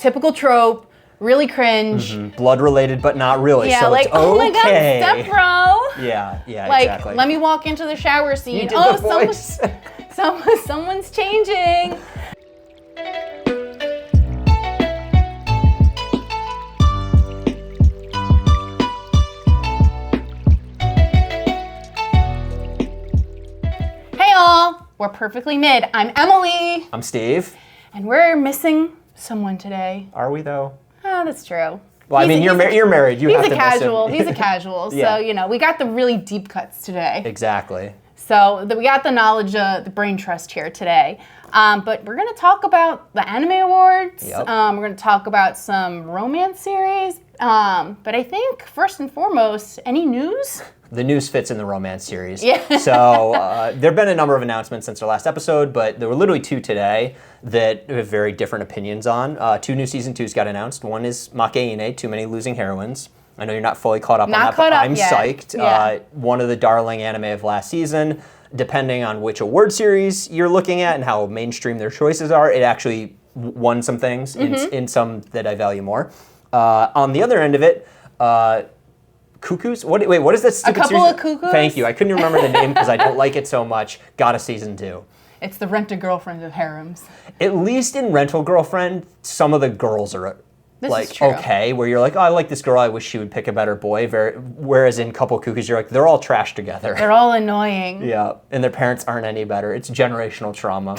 typical trope, really cringe. Blood related, but not really. Yeah, so like, it's oh my god, okay. step bro. Yeah, Like, exactly. let me walk into the shower scene. You did the voice. Someone's changing. Hey all, we're Perfectly Mid. I'm Emily. I'm Steve. And we're missing someone today. Are we though? Oh, that's true. Well, I mean, you're married. You have to miss him. He's a casual. Yeah. So, you know, we got the really deep cuts today. Exactly. So we got the knowledge, the brain trust here today. But we're going to talk about the Anime Awards. Yep. We're going to talk about some romance series. But I think, first and foremost, any news? The news fits in the romance series. Yeah. So there have been a number of announcements since our last episode, but there were literally two today that we have very different opinions on. Two new season 2s got announced. One is Makeine, Too Many Losing Heroines. I know you're not fully caught up on that, but I'm psyched. Yeah. One of the darling anime of last season. Depending on which award series you're looking at and how mainstream their choices are, it actually won some things in some that I value more. On the other end of it, Cuckoos? What is that stupid series? A couple of Cuckoos? Thank you. I couldn't remember the name because I don't like it so much. Got a season 2. It's the Rent-A-Girlfriend of harems. At least in Rental Girlfriend, some of the girls are This is true. okay, where you're like, oh, I like this girl, I wish she would pick a better boy. Whereas in Couple Cuckoos, you're like, they're all trash together. They're all annoying. Yeah, and their parents aren't any better. It's generational trauma.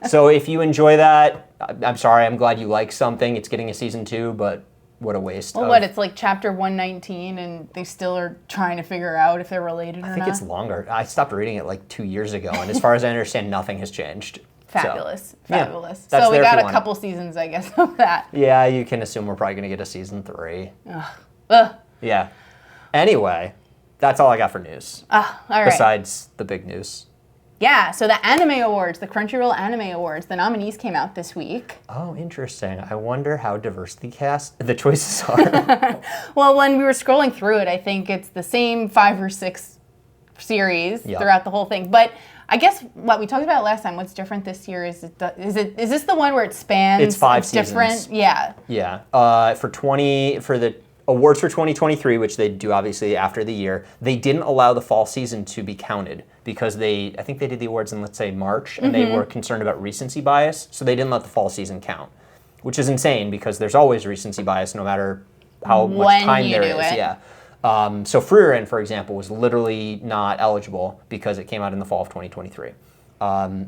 So if you enjoy that, I'm sorry, I'm glad you like something. It's getting a season 2, but what a waste. Well, it's like chapter 119 and they still are trying to figure out if they're related or not. I think it's longer. I stopped reading it like 2 years ago, and as far as I understand, nothing has changed. Fabulous. Yeah, so we got a couple seasons, I guess, of that. Yeah, you can assume we're probably going to get a season 3. Ugh. Yeah. Anyway, that's all I got for news. All right. Besides the big news. Yeah, so the Anime Awards, the Crunchyroll Anime Awards, the nominees came out this week. Oh, interesting. I wonder how diverse the choices are. Well, when we were scrolling through it, I think it's the same 5 or 6 series throughout the whole thing. But I guess what we talked about last time, what's different this year is this the one where it spans? It's 5 seasons. Different, yeah. Yeah. For the awards for 2023, which they do obviously after the year, they didn't allow the fall season to be counted because I think they did the awards in, let's say, March, and they were concerned about recency bias, so they didn't let the fall season count, which is insane because there's always recency bias no matter how much time there is. Yeah. So Frieren, for example, was literally not eligible because it came out in the fall of 2023.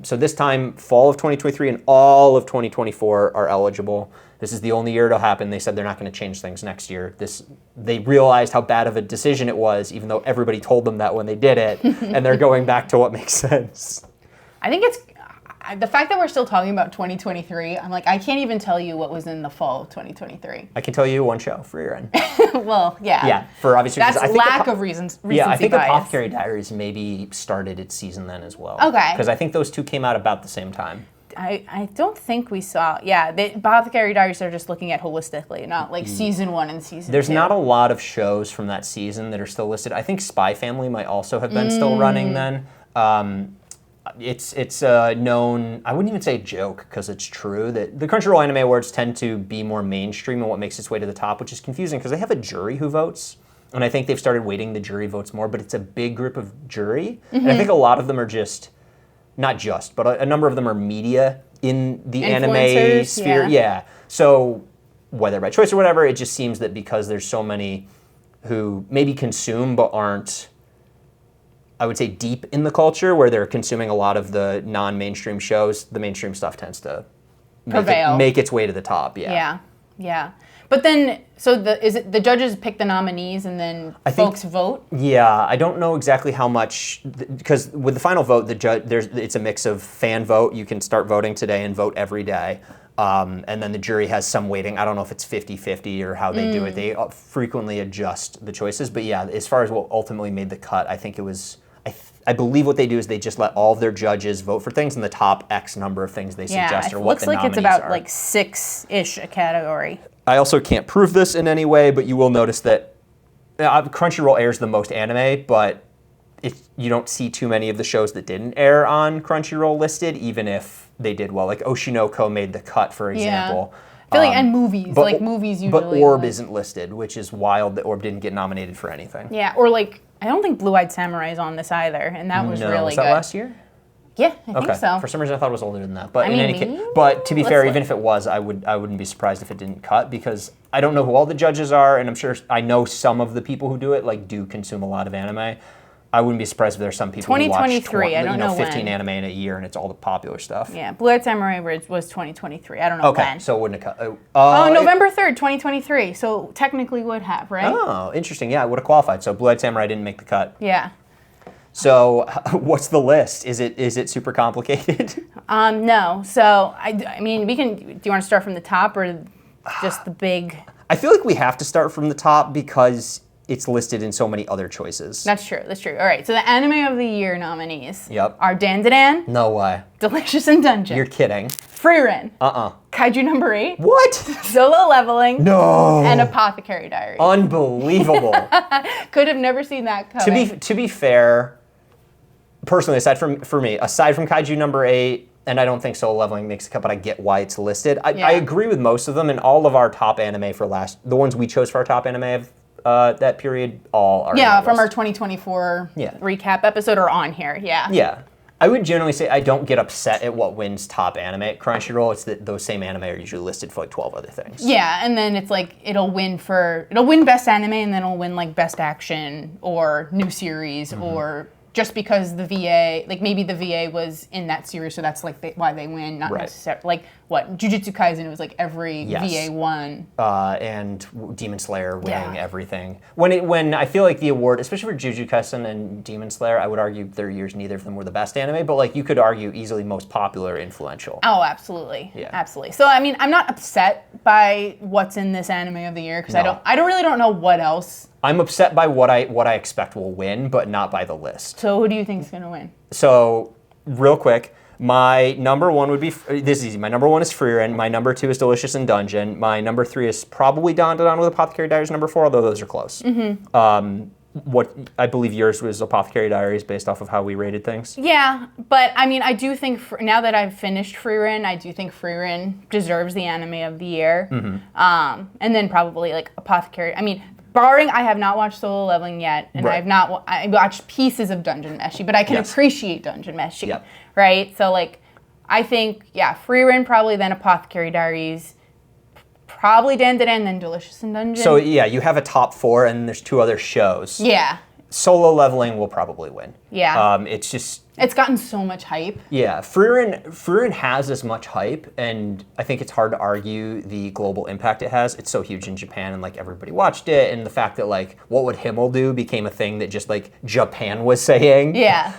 So this time, fall of 2023 and all of 2024 are eligible. This is the only year it'll happen. They said they're not going to change things next year. They realized how bad of a decision it was, even though everybody told them that when they did it, and they're going back to what makes sense. I think it's the fact that we're still talking about 2023. I'm like, I can't even tell you what was in the fall of 2023. I can tell you one show, Frieren. Well, yeah. Yeah, for obvious reasons. That's lack of recency Yeah, I think bias. Apothecary Diaries maybe started its season then as well. Okay. Because I think those two came out about the same time. I don't think we saw. Yeah, the Apothecary Diaries are just looking at holistically, not like season 1 and season 2. There's not a lot of shows from that season that are still listed. I think Spy Family might also have been still running then. It's known, I wouldn't even say joke because it's true, that the Crunchyroll Anime Awards tend to be more mainstream in what makes its way to the top, which is confusing because they have a jury who votes. And I think they've started weighting the jury votes more, but it's a big group of jury. And I think a lot of them are but a number of them are media in the anime sphere. Yeah. So whether by choice or whatever, it just seems that because there's so many who maybe consume but aren't, I would say, deep in the culture, where they're consuming a lot of the non-mainstream shows, the mainstream stuff tends to make its way to the top. Yeah. But then, so the judges pick the nominees and then folks vote? Yeah, I don't know exactly how much, because with the final vote, it's a mix of fan vote. You can start voting today and vote every day. And then the jury has some weighting. I don't know if it's 50-50 or how they do it. They frequently adjust the choices. But yeah, as far as what ultimately made the cut, I think it was, I believe what they do is they just let all of their judges vote for things, and the top X number of things they suggest are what the nominees are. Looks like it's about like 6-ish a category. I also can't prove this in any way, but you will notice that Crunchyroll airs the most anime, but you don't see too many of the shows that didn't air on Crunchyroll listed, even if they did well. Like Oshinoko made the cut, for example. And movies, movies usually. But Orb isn't listed, which is wild that Orb didn't get nominated for anything. Yeah, or I don't think Blue-Eyed Samurai is on this either, and that was really good. Was that last year? Yeah, I think so. For some reason, I thought it was older than that. But in any case, but to be fair, even if it was, I wouldn't be surprised if it didn't cut, because I don't know who all the judges are, and I'm sure I know some of the people who do it do consume a lot of anime. I wouldn't be surprised if there's some people who watch 15 anime in a year, and it's all the popular stuff. Yeah, Blue-Eyed Samurai was 2023. I don't know when. So it wouldn't have cut. November 3rd, 2023. So technically would have, right? Oh, interesting. Yeah, it would have qualified. So Blue-Eyed Samurai didn't make the cut. Yeah. So what's the list? Is it super complicated? No. So I mean, we can. Do you want to start from the top or just the big? I feel like we have to start from the top because it's listed in so many other choices. That's true. All right. So the Anime of the Year nominees are Dan. No way. Delicious in Dungeon. You're kidding. Frieren. Kaiju number 8. What? Solo Leveling. No. And Apothecary Diaries. Unbelievable. Could have never seen that coming. To be fair, personally, aside from Kaiju number 8, and I don't think Solo Leveling makes the cut, but I get why it's listed. I agree with most of them, and all of our top anime the ones we chose for our top anime of that period, all are from our 2024 recap episode are on here. Yeah. I would generally say I don't get upset at what wins top anime at Crunchyroll. It's that those same anime are usually listed for 12 other things. Yeah, and then it's it'll win best anime, and then it'll win best action or new series or just because the VA, maybe the VA was in that series, so that's why they win, not necessarily Jujutsu Kaisen, it was every VA won. And Demon Slayer winning everything. When I feel like the award, especially for Jujutsu Kaisen and Demon Slayer, I would argue their years neither of them were the best anime, but you could argue easily most popular, influential. Oh, absolutely. Yeah. Absolutely. So I mean, I'm not upset by what's in this Anime of the Year because I really don't know what else. I'm upset by what I expect will win, but not by the list. So who do you think is going to win? So, real quick, my number one would be, this is easy, my number one is Frieren, my number 2 is Delicious in Dungeon, my number 3 is probably Don with Apothecary Diaries number 4, although those are close. What I believe yours was Apothecary Diaries based off of how we rated things. Yeah, but I mean, I do think, now that I've finished Frieren, I do think Frieren deserves the Anime of the Year. And then probably Apothecary, I mean, barring I have not watched Solo Leveling yet, and I watched pieces of Dungeon Meshi, but I can appreciate Dungeon Meshi, right? So I think, Frieren probably, then Apothecary Diaries, probably Dan, then Delicious in Dungeon. So you have a top 4, and there's 2 other shows. Yeah. Solo Leveling will probably win. Yeah. It's gotten so much hype. Yeah, Frieren has as much hype, and I think it's hard to argue the global impact it has. It's so huge in Japan, and everybody watched it, and the fact that what would Himmel do became a thing that just Japan was saying. Yeah.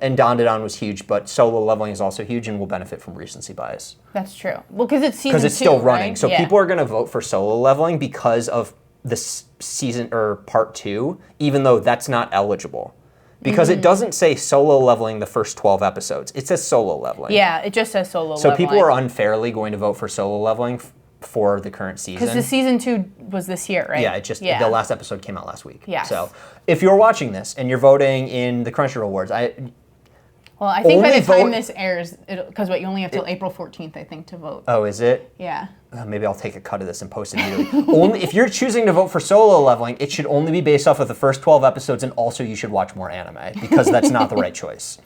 And Dandadan was huge, but Solo Leveling is also huge and will benefit from recency bias. That's true. Well, because it's season 2, because it's still running, right? So people are going to vote for Solo Leveling because of this season or part 2, even though that's not eligible. Because it doesn't say Solo Leveling the first 12 episodes. It says Solo Leveling. Yeah, it just says Solo Leveling. So people are unfairly going to vote for Solo Leveling for the current season. Because the season 2 was this year, right? Yeah, the last episode came out last week. Yes. So if you're watching this and you're voting in the Crunchyroll Awards, I think by the time this airs, because you only have till April 14th, I think, to vote. Oh, is it? Yeah. Maybe I'll take a cut of this and post it immediately. If you're choosing to vote for Solo Leveling, it should only be based off of the first 12 episodes, and also you should watch more anime, because that's not the right choice.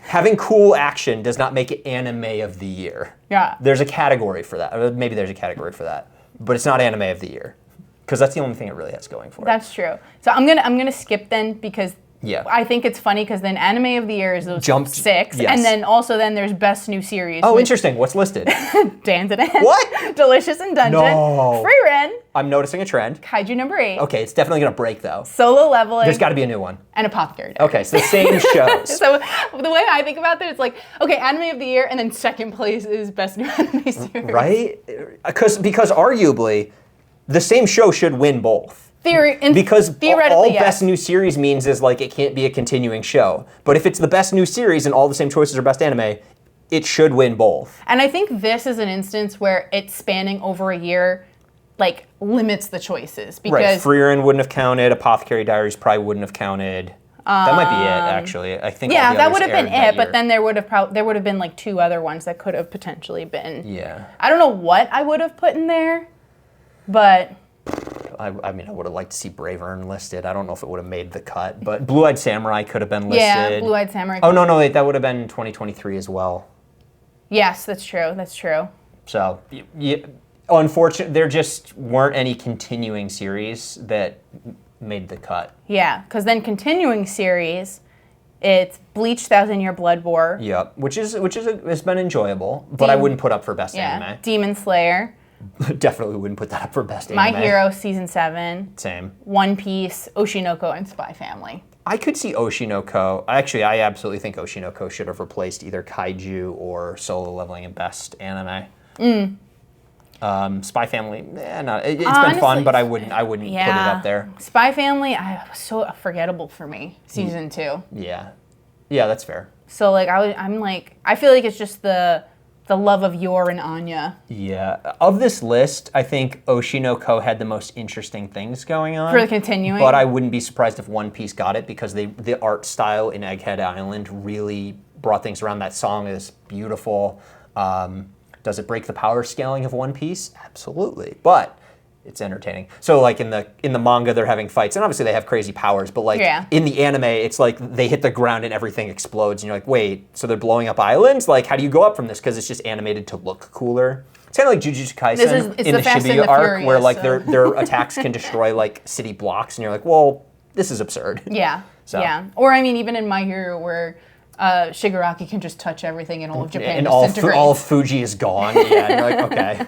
Having cool action does not make it Anime of the Year. Yeah. There's a category for that. Maybe there's a category for that. But it's not Anime of the Year, because that's the only thing it really has going for it. That's true. So I'm gonna skip then, because I think it's funny because then Anime of the Year is those 6, and then then there's Best New Series. Oh, interesting. What's listed? Dan. What? Delicious in Dungeon. No. Frieren. I'm noticing a trend. Kaiju number 8. Okay, it's definitely gonna break though. Solo Leveling. There's got to be a new one. And Apothecary Diaries. Okay, so the same shows. So the way I think about this, it's Anime of the Year, and then second place is Best New Anime Series. Right? Because arguably, the same show should win both. Because all Best New Series means is it can't be a continuing show. But if it's the Best New Series and all the same choices are Best Anime, it should win both. And I think this is an instance where it's spanning over a year, limits the choices. Because Frieren wouldn't have counted, Apothecary Diaries probably wouldn't have counted. That might be it, actually. I think. Yeah, all the that others would have been aired it. that But then there would have been like 2 other ones that could have potentially been. Yeah. I don't know what I would have put in there, but. I mean, I would have liked to see Brave Earn listed. I don't know if it would have made the cut, but Blue Eyed Samurai could have been listed. Yeah, Blue Eyed Samurai. Oh, no, wait, that would have been 2023 as well. Yes, that's true. That's true. So, unfortunately, there just weren't any continuing series that made the cut. Yeah, because then continuing series, it's Bleach, Thousand Year Blood War. Yep, which has been enjoyable, but I wouldn't put up for best anime. Demon Slayer. Definitely wouldn't put that up for best My anime. Hero Season 7. Same. One Piece, Oshinoko, and Spy Family. I could see Oshinoko. Actually, I absolutely think Oshinoko should have replaced either Kaiju or Solo Leveling in best anime. Spy Family, no, it's Honestly, been fun, but I wouldn't put it up there. Spy Family, was so forgettable for me. Season 2. Yeah, that's fair. So like I feel like it's just the love of Yor and Anya. Yeah, of this list, I think Oshinoko had the most interesting things going on. For the continuing. But I wouldn't be surprised if One Piece got it because the art style in Egghead Island really brought things around. That song is beautiful. Does it break the power scaling of One Piece? Absolutely, but it's entertaining. So like in the manga, they're having fights, and obviously they have crazy powers. But like in the anime, it's like they hit the ground and everything explodes, and you're like, wait, so they're blowing up islands? Like, how do you go up from this? Because it's just animated to look cooler. It's kind of like Jujutsu Kaisen in the Shibuya arc, where like their attacks can destroy like city blocks, and you're like, well, this is absurd. Yeah. So. Yeah. Or I mean, even in My Hero, where Shigaraki can just touch everything and all of Japan disintegrates. All of Fuji is gone. Yeah, and you're like, okay.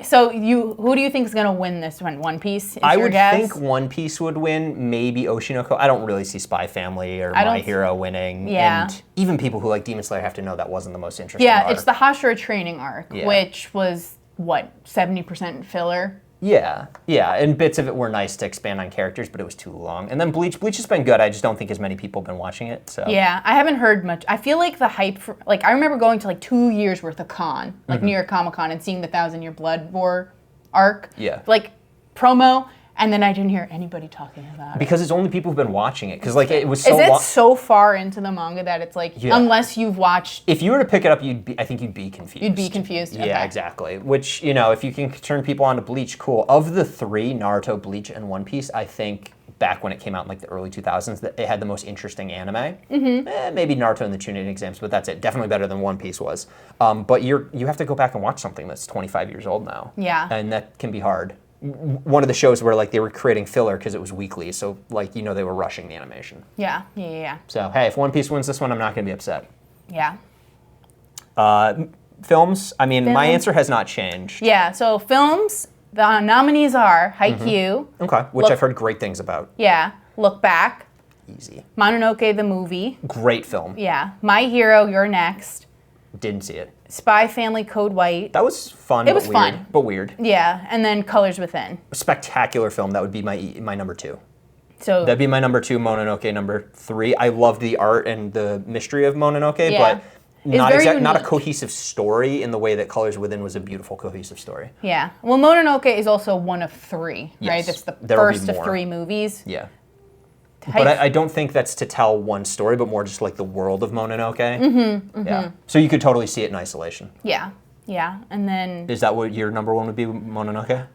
So who do you think is going to win this one? One Piece? I would think One Piece would win. Maybe Oshinoko. I don't really see Spy Family or My Hero winning. Yeah. And even people who like Demon Slayer have to know that wasn't the most interesting. Yeah, it's the Hashira training arc, which was what 70% filler. Yeah, and bits of it were nice to expand on characters, but it was too long. And then Bleach has been good. I just don't think as many people have been watching it. So yeah, I haven't heard much. I feel like the hype for, like, I remember going to like 2 years worth of con, like New York Comic Con, and seeing the Thousand Year Blood War arc, like promo, and then I didn't hear anybody talking about it. Because it's only people who've been watching it. Because like it was so long. Is it so far into the manga that it's like, unless you've watched... If you were to pick it up, I think you'd be confused. You'd be confused? Yeah, okay. Exactly. Which, if you can turn people on to Bleach, cool. Of the 3, Naruto, Bleach, and One Piece, I think back when it came out in like the early 2000s, that it had the most interesting anime. Maybe Naruto and the Chunin exams, but that's it. Definitely better than One Piece was. But you have to go back and watch something that's 25 years old now. Yeah. And that can be hard. One of the shows where like they were creating filler because it was weekly, so like they were rushing the animation. Yeah. So hey, if One Piece wins this one, I'm not going to be upset. Yeah. Films. I mean, my answer has not changed. Yeah. So films, the nominees are Haikyuu. Okay, which I've heard great things about. Yeah. Look Back. Easy. Mononoke the movie. Great film. Yeah. My Hero, You're Next. Didn't see it. Spy Family Code White. That was fun. It was fun. But weird. Yeah, and then Colors Within. A spectacular film. That would be my number 2. So that'd be my number 2. Mononoke number 3. I loved the art and the mystery of Mononoke, but not a cohesive story in the way that Colors Within was a beautiful cohesive story. Yeah. Well, Mononoke is also one of 3, yes. Right? That's the first of 3 movies. Yeah. But I don't think that's to tell one story, but more just like the world of Mononoke. Yeah. So you could totally see it in isolation. Yeah. And then... Is that what your number 1 would be, Mononoke?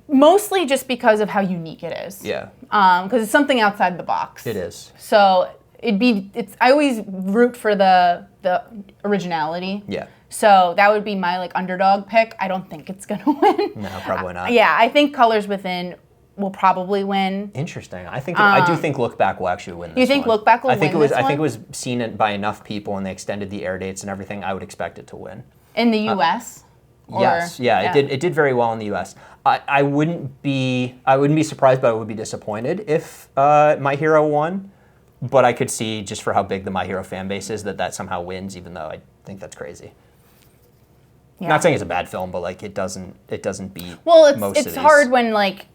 Mostly just because of how unique it is. Yeah. Because it's something outside the box. It is. So I always root for the originality. Yeah. So that would be my like underdog pick. I don't think it's gonna win. No, probably not. Yeah, I think Colors Within will probably win. Interesting. I do think Look Back will actually win this one. You think Look Back will win this one? I think it was seen by enough people and they extended the air dates and everything. I would expect it to win. In the U.S.? Yes. Yeah. It did very well in the U.S. I wouldn't be surprised, but I would be disappointed if My Hero won. But I could see, just for how big the My Hero fan base is, that somehow wins, even though I think that's crazy. Yeah. Not saying it's a bad film, but like it doesn't beat. Well, it's hard when like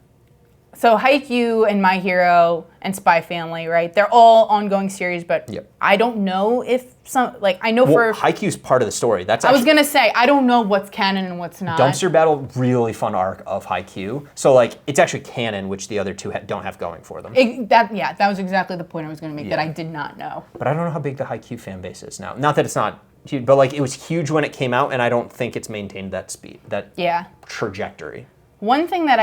So Haikyuu and My Hero and Spy Family, right? They're all ongoing series, but I don't know if I know for... Haikyuu's part of the story. I was going to say, I don't know what's canon and what's not. Dumpster Battle, really fun arc of Haikyuu. So, it's actually canon, which the other two don't have going for them. That was exactly the point I was going to make, that I did not know. But I don't know how big the Haikyuu fan base is now. Not that it's not huge, but, it was huge when it came out, and I don't think it's maintained that speed, that trajectory. One thing that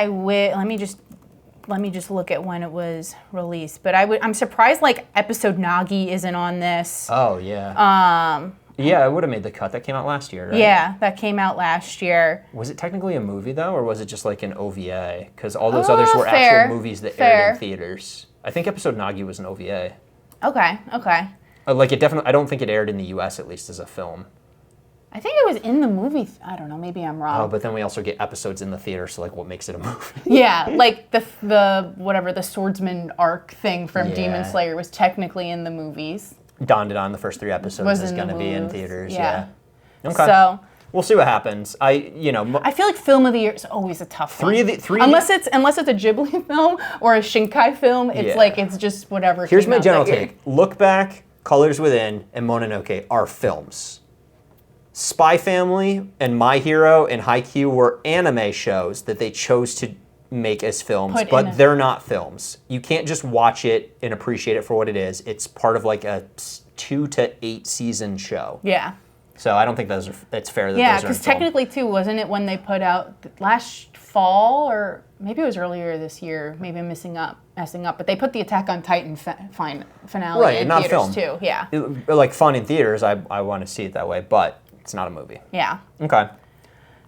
let me just look at when it was released. But I'm surprised episode Nagi isn't on this. Oh yeah. Yeah, it would have made the cut. That came out last year, right? Yeah, that came out last year. Was it technically a movie though, or was it just an OVA? Because all those others were actual movies that aired in theaters. I think episode Nagi was an OVA. Okay. It definitely. I don't think it aired in the U.S. at least as a film. I think it was in the movie. I don't know. Maybe I'm wrong. Oh, but then we also get episodes in the theater, so what makes it a movie? Yeah, the swordsman arc thing from Demon Slayer was technically in the movies. Dandadan, the first 3 episodes, is going to be in theaters. Yeah. Okay. So we'll see what happens. I feel like film of the year is always a tough one. Unless it's a Ghibli film or a Shinkai film, it's it's just whatever. Here's my general take. Look Back, Colors Within, and Mononoke are films. Spy Family and My Hero and Haikyuu were anime shows that they chose to make as films, but they're not films. You can't just watch it and appreciate it for what it is. It's part of a 2 to 8 season show. Yeah. So I don't think it's fair that those are in film. Yeah, because technically too, wasn't it when they put out last fall, or maybe it was earlier this year, maybe I'm messing up, but they put the Attack on Titan finale in not theaters film. too. Yeah. Fun in theaters, I want to see it that way, but it's not a movie. Yeah. Okay.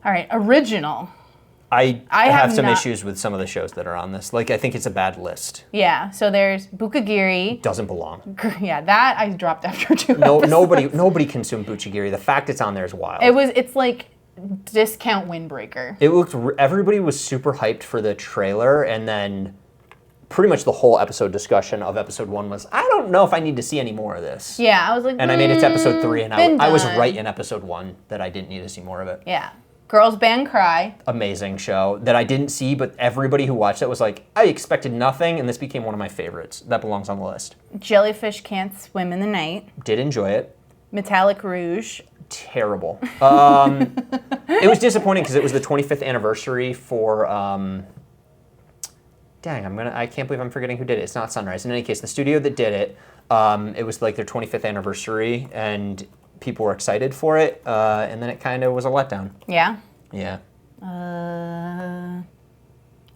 All right, original. I have some issues with some of the shows that are on this. I think it's a bad list. Yeah, so there's Bukagiri. Doesn't belong. Yeah, that I dropped after 2 episodes. Nobody consumed Bukagiri. The fact it's on there is wild. It's discount windbreaker. Everybody was super hyped for the trailer, and then pretty much the whole episode discussion of episode 1 was, I don't know if I need to see any more of this. Yeah, I was like, and I made it to episode 3, and I was right in episode 1 that I didn't need to see more of it. Yeah. Girls Band Cry. Amazing show that I didn't see, but everybody who watched it was like, I expected nothing, and this became one of my favorites. That belongs on the list. Jellyfish Can't Swim in the Night. Did enjoy it. Metallic Rouge. Terrible. It was disappointing because it was the 25th anniversary for... I can't believe I'm forgetting who did it. It's not Sunrise. In any case, the studio that did it, it was their 25th anniversary, and people were excited for it, and then it kind of was a letdown. Yeah? Yeah.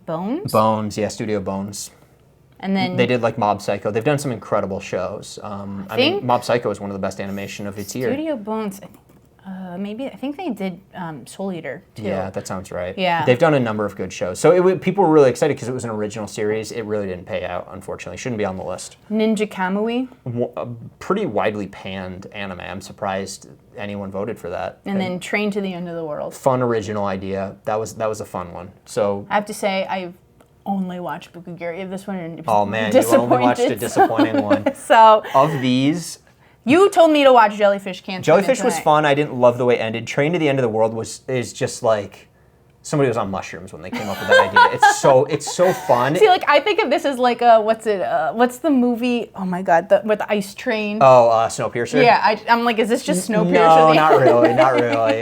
Bones? Bones, yeah, Studio Bones. And then... They did Mob Psycho. They've done some incredible shows. I mean, Mob Psycho is one of the best animation of its year. Studio Bones... I think they did Soul Eater, too. Yeah, that sounds right. Yeah. They've done a number of good shows. So people were really excited because it was an original series. It really didn't pay out, unfortunately. Shouldn't be on the list. Ninja Kamui. A pretty widely panned anime. I'm surprised anyone voted for that. And then Train to the End of the World. Fun original idea. That was a fun one. So I have to say, I've only watched Bukagiri of this one. Oh, man, you only watched a disappointing one. So of these... You told me to watch Jellyfish Can't Swim in the Night. Jellyfish was fun. I didn't love the way it ended. Train to the End of the World is just somebody was on mushrooms when they came up with that idea. It's so fun. See, I think of this as what's the movie? Oh my God, with the ice train. Oh, Snowpiercer. Yeah, I'm like, is this just Snowpiercer? No, not really, not really.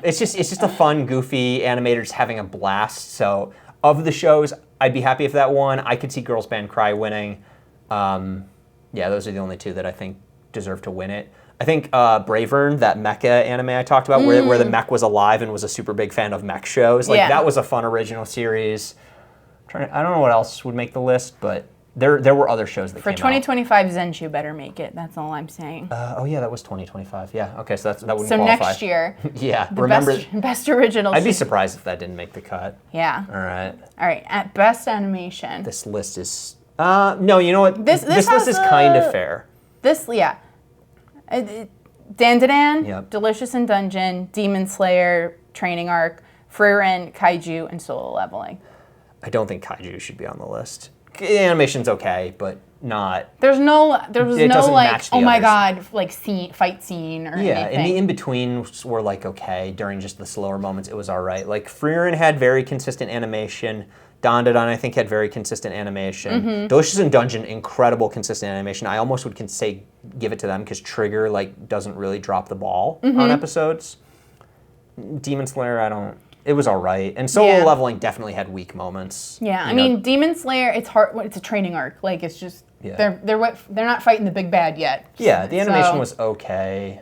It's just a fun, goofy animators having a blast. So of the shows, I'd be happy if that won. I could see Girls Band Cry winning. Yeah, those are the only two that I think deserve to win it. I think Bravern, that mecha anime I talked about, where the mech was alive and was a super big fan of mech shows, that was a fun original series. I don't know what else would make the list, but there were other shows that came out. For 2025, Zenshu better make it. That's all I'm saying. Oh yeah, that was 2025. Yeah, okay, so that wouldn't qualify. So next year. Yeah, remember best original. I'd be surprised if that didn't make the cut. Yeah. All right. At best animation. This list is no. You know what? This list is kind of fair. Dandadan, Yep. Delicious in Dungeon, Demon Slayer, Training Arc, Frieren, Kaiju, and Solo Leveling. I don't think Kaiju should be on the list. The animation's okay, but not. There was no oh my others. God, fight scene or anything. Yeah, and the in-betweens were okay. During just the slower moments, it was all right. Frieren had very consistent animation. Dandadan, I think, had very consistent animation. Delicious in Dungeon, incredible consistent animation. I almost would say give it to them because Trigger like doesn't really drop the ball on episodes. Demon Slayer, it was all right. And Solo Leveling definitely had weak moments. Yeah, I mean, Demon Slayer, it's hard. It's a training arc. Like, it's just, they're not fighting the big bad yet. Yeah, the animation was okay.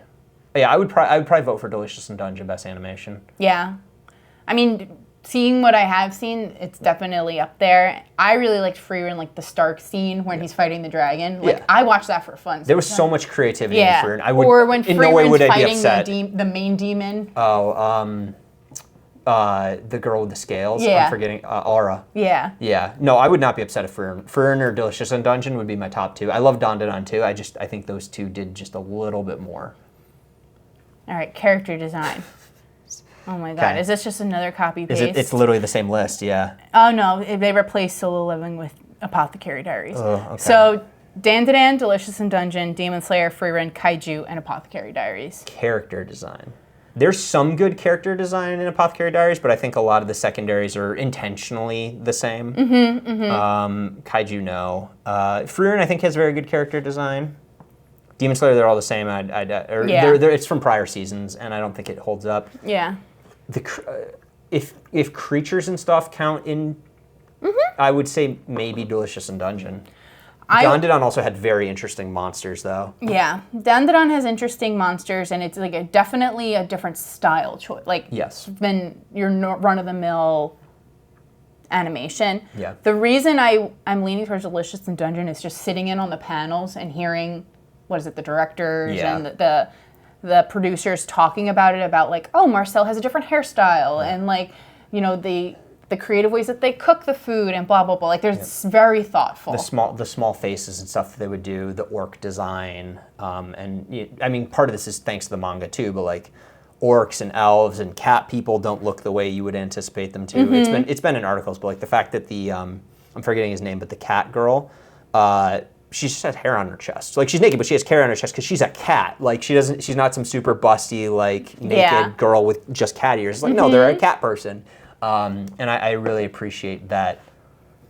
But yeah, I would probably vote for Delicious in Dungeon Best Animation. Yeah. I mean, seeing what I have seen, it's definitely up there. I really liked Frieren, like the Stark scene when he's fighting the dragon. Like, I watched that for fun. There was so much creativity in Frieren. Or when Frieren's fighting the main demon. Oh, the girl with the scales. Yeah. I'm forgetting. Aura. Yeah. Yeah. No, I would not be upset if Frieren or Delicious in Dungeon would be my top two. I love Dandadan too. I think those two did just a little bit more. All right, character design. Oh my God, is this just another copy paste? It's literally the same list, yeah. Oh no, they replaced Solo Leveling with Apothecary Diaries. Oh, okay. So Dandadan, Delicious in Dungeon, Demon Slayer, Frieren, Kaiju, and Apothecary Diaries. Character design. There's some good character design in Apothecary Diaries, but I think a lot of the secondaries are intentionally the same. Kaiju, no. Frieren, I think, has very good character design. Demon Slayer, they're all the same. It's from prior seasons, and I don't think it holds up. Yeah. If creatures and stuff count in, I would say maybe Delicious in Dungeon. Dandadan also had very interesting monsters, though. Yeah, Dandadan has interesting monsters, and it's like definitely a different style choice. Like, than your run-of-the-mill animation. Yeah. The reason I'm leaning towards Delicious in Dungeon is just sitting in on the panels and hearing, the directors and the producers talking about it, about like, oh, Marcel has a different hairstyle, and like, the creative ways that they cook the food and blah blah blah. Like, there's very thoughtful. The small faces and stuff that they would do, the orc design, and I mean, part of this is thanks to the manga too, but like orcs and elves and cat people don't look the way you would anticipate them to. It's been in articles, but like the fact that the I'm forgetting his name, but the cat girl, she just has hair on her chest. Like, she's naked, but she has hair on her chest because she's a cat. Like, she's not some super busty, like, naked girl with just cat ears. It's like, no, they're a cat person. And I really appreciate that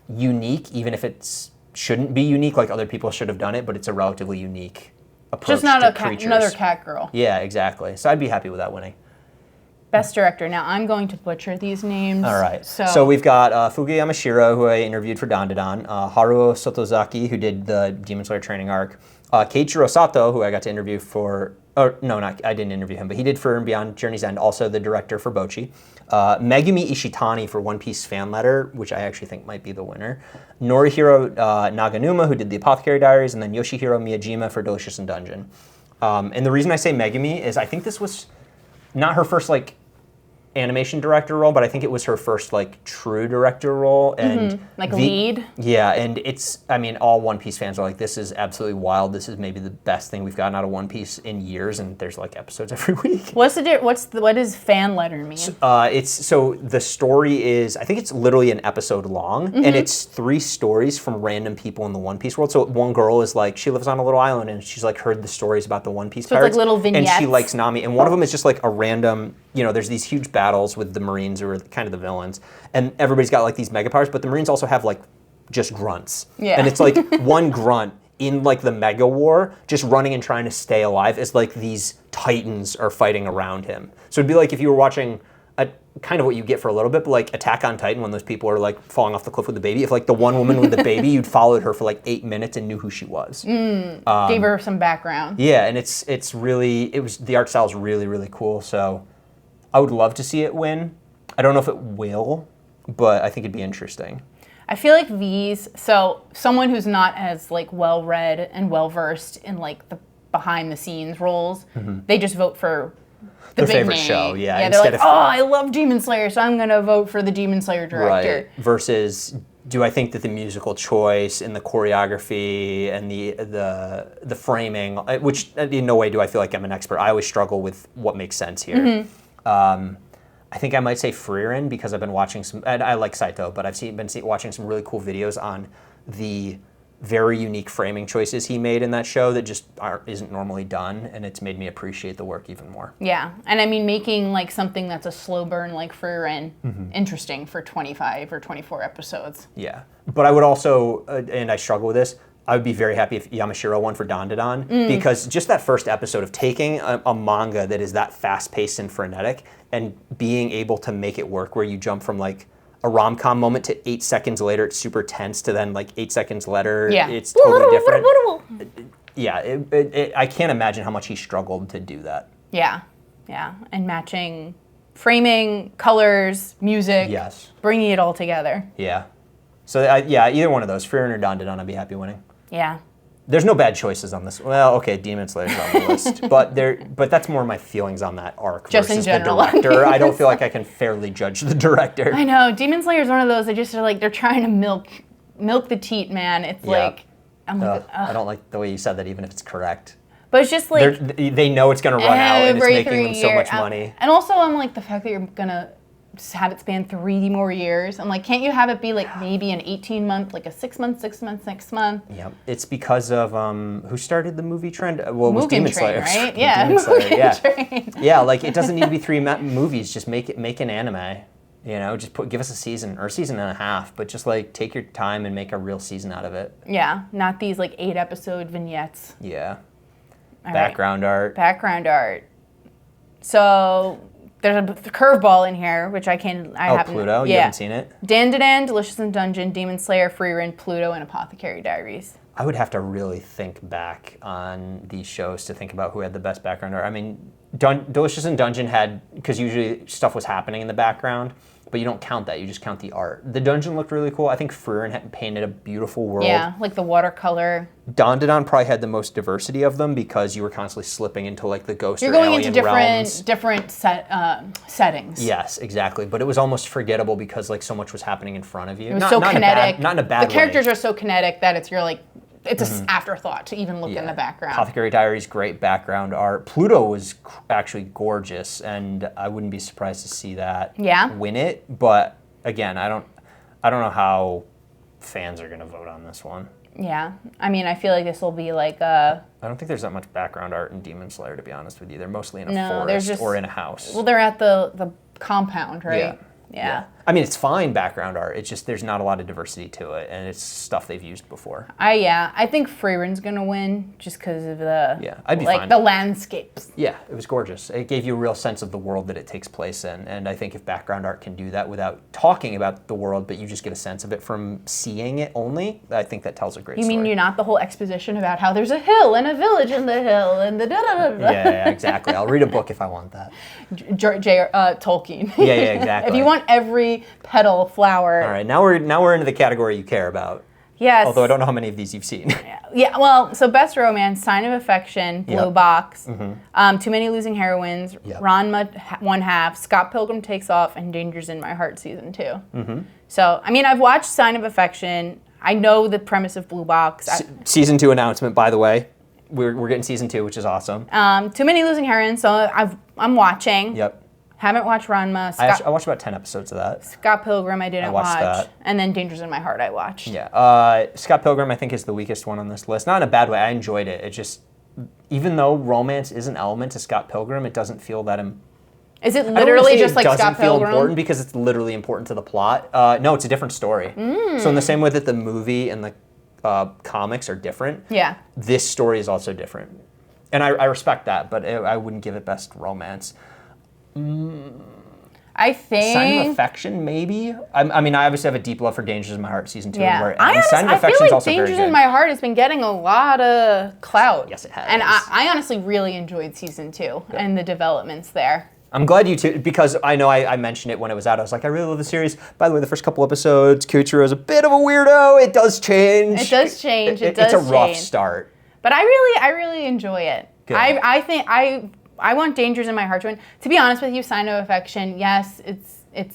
unique, even if it shouldn't be unique, like other people should have done it, but it's a relatively unique approach just not to creatures. Another cat girl. Yeah, exactly. So I'd be happy with that winning. Best director. Now, I'm going to butcher these names. All right. So we've got Fugiyama Shiro, who I interviewed for Dandadan, Haruo Sotozaki, who did the Demon Slayer training arc, Keiichiro Sato, who I got to interview for, I didn't interview him, but he did for Beyond Journey's End, also the director for Bocchi, Megumi Ishitani for One Piece Fan Letter, which I actually think might be the winner, Norihiro Naganuma, who did the Apothecary Diaries, and then Yoshihiro Miyajima for Delicious in Dungeon. And the reason I say Megumi is I think this was not her first, like, animation director role, but I think it was her first like true director role, and lead. Yeah, and all One Piece fans are like, this is absolutely wild. This is maybe the best thing we've gotten out of One Piece in years, and there's like episodes every week. What does fan letter mean? So the story is, I think it's literally an episode long, and it's 3 stories from random people in the One Piece world. So one girl is like, she lives on a little island, and she's like heard the stories about the One Piece pirates. It's like little vignettes. And she likes Nami, and one of them is just like a random, there's these huge battles with the Marines, who are kind of the villains, and everybody's got like these mega powers, but the Marines also have like just grunts. Yeah. And it's like one grunt in like the mega war, just running and trying to stay alive, as like these titans are fighting around him. So it'd be like if you were watching kind of what you get for a little bit, but like Attack on Titan, when those people are like falling off the cliff with the baby, if like the one woman with the baby, you'd followed her for like 8 minutes and knew who she was. Gave her some background. Yeah, and the art style is really, really cool. So I would love to see it win. I don't know if it will, but I think it'd be interesting. I feel like someone who's not as like well-read and well-versed in like the behind-the-scenes roles, they just vote for the their big favorite name. show. Yeah, they're like, I love Demon Slayer, so I'm going to vote for the Demon Slayer director. Right. Versus, do I think that the musical choice and the choreography and the framing, which in no way do I feel like I'm an expert. I always struggle with what makes sense here. I think I might say Frieren, because I've been watching some, and I like Saito, but I've been watching some really cool videos on the very unique framing choices he made in that show that just isn't normally done, and it's made me appreciate the work even more. Yeah, and I mean, making like something that's a slow burn like Frieren interesting for 25 or 24 episodes. Yeah, but I would also, and I struggle with this, I would be very happy if Yamashiro won for Dandadan, because just that first episode of taking a manga that is that fast-paced and frenetic and being able to make it work where you jump from like a rom-com moment to 8 seconds later it's super tense to then like 8 seconds later it's totally different. Yeah, I can't imagine how much he struggled to do that. Yeah, and matching framing, colors, music, bringing it all together. Yeah. So either one of those, Frieren or Dandadan, I'd be happy winning. Yeah. There's no bad choices on this. Well, okay, Demon Slayer's on the list, but that's more my feelings on that arc just versus in general. The director. I don't feel like I can fairly judge the director. I know Demon Slayer is one of those. They just are like they're trying to milk the teat, man. It's like I'm like I don't like the way you said that, even if it's correct. But it's just like they know it's gonna run out and it's making them so much money. And also, I'm like the fact that you're gonna have it span 3 more years. I'm like, can't you have it be like maybe an 18-month, like a 6 month, 6 months, next month? Yeah, it's because of who started the movie trend? Well, it was Demon Slayer, right? Yeah, Mugen. Yeah, like it doesn't need to be 3 movies. Just make an anime. You know, just give us a season or a season and a half, but just like take your time and make a real season out of it. Yeah, not these like 8-episode vignettes. Yeah. All Background art. Background art. So there's a curveball in here, which Pluto? You haven't seen it? Dandadan, Delicious in Dungeon, Demon Slayer, Frieren, Pluto, and Apothecary Diaries. I would have to really think back on these shows to think about who had the best background art. I mean, Delicious in Dungeon had, because usually stuff was happening in the background, but you don't count that. You just count the art. The dungeon looked really cool. I think Frieren had painted a beautiful world. Yeah, like the watercolor. Dandadan probably had the most diversity of them because you were constantly slipping into like the ghost You're or going alien into realms. different settings. Yes, exactly. But it was almost forgettable because like so much was happening in front of you. It was so kinetic. Not in a bad way. The characters are so kinetic that it's an afterthought to even look in the background. Apothecary Diaries, great background art. Pluto was actually gorgeous, and I wouldn't be surprised to see that win it. But again, I don't know how fans are going to vote on this one. Yeah, I mean, I feel like this will be like a... I don't think there's that much background art in Demon Slayer, to be honest with you. They're mostly in a forest or in a house. Well, they're at the compound, right? Yeah. I mean, it's fine background art. It's just there's not a lot of diversity to it, and it's stuff they've used before. I think Frieren's gonna win just because of the I'd be fine. The landscapes. Yeah, it was gorgeous. It gave you a real sense of the world that it takes place in, and I think if background art can do that without talking about the world, but you just get a sense of it from seeing it only, I think that tells a great story. You mean you're not the whole exposition about how there's a hill and a village in the hill and the da-da-da-da. Yeah, exactly. I'll read a book if I want that. Tolkien. Yeah, exactly. If you want every petal, flower. All right, now we're into the category you care about. Yes. Although I don't know how many of these you've seen. Yeah, well, so Best Romance, Sign of Affection, Blue Box, Too Many Losing Heroines, Ranma 1/2, Scott Pilgrim Takes Off, and Dangers in My Heart Season 2. So, I mean, I've watched Sign of Affection. I know the premise of Blue Box. Season 2 announcement, by the way. We're getting Season 2, which is awesome. Too Many Losing Heroines, so I'm watching. Yep. Haven't watched Ranma. I watched about 10 episodes of that. Scott Pilgrim I didn't watch. That. And then Dangers in My Heart I watched. Yeah. Scott Pilgrim I think is the weakest one on this list. Not in a bad way. I enjoyed it. It just, even though romance is an element to Scott Pilgrim, it doesn't feel that Is it literally just like Scott Pilgrim? It doesn't feel important because it's literally important to the plot. No, it's a different story. So in the same way that the movie and the comics are different, this story is also different. And I respect that, but I wouldn't give it best romance. I think Sign of Affection, maybe. I mean, I obviously have a deep love for Dangers in My Heart Season 2. Yeah, Sign of I Affection's feel like also Dangers very good. in My Heart has been getting a lot of clout. Yes, it has. And I honestly really enjoyed Season 2 and the developments there. I'm glad you too, because I know I mentioned it when it was out. I was like, I really love the series. By the way, the first couple episodes, Kuchiro's a bit of a weirdo. It does change. It does change. It's a rough start. But I really enjoy it. Good. I think I want Dangers in My Heart to win. To be honest with you, Sign of Affection, yes,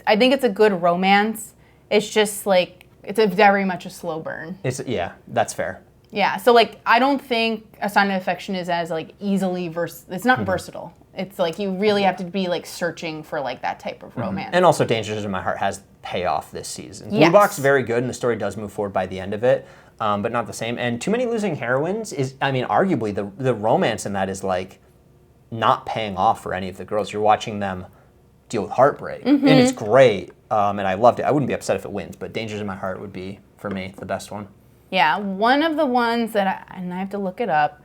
I think it's a good romance. It's just like it's very much a slow burn. That's fair. Yeah, so like I don't think A Sign of Affection is as like easily it's not versatile. It's like you really have to be like searching for like that type of romance. And also Dangers in My Heart has payoff this season. Blue Box very good and the story does move forward by the end of it. but not the same. And Too Many Losing Heroines is, I mean, arguably the romance in that is like not paying off for any of the girls. You're watching them deal with heartbreak, and it's great. And I loved it. I wouldn't be upset if it wins, but Dangers in My Heart would be, for me, the best one. Yeah, one of the ones that and I have to look it up.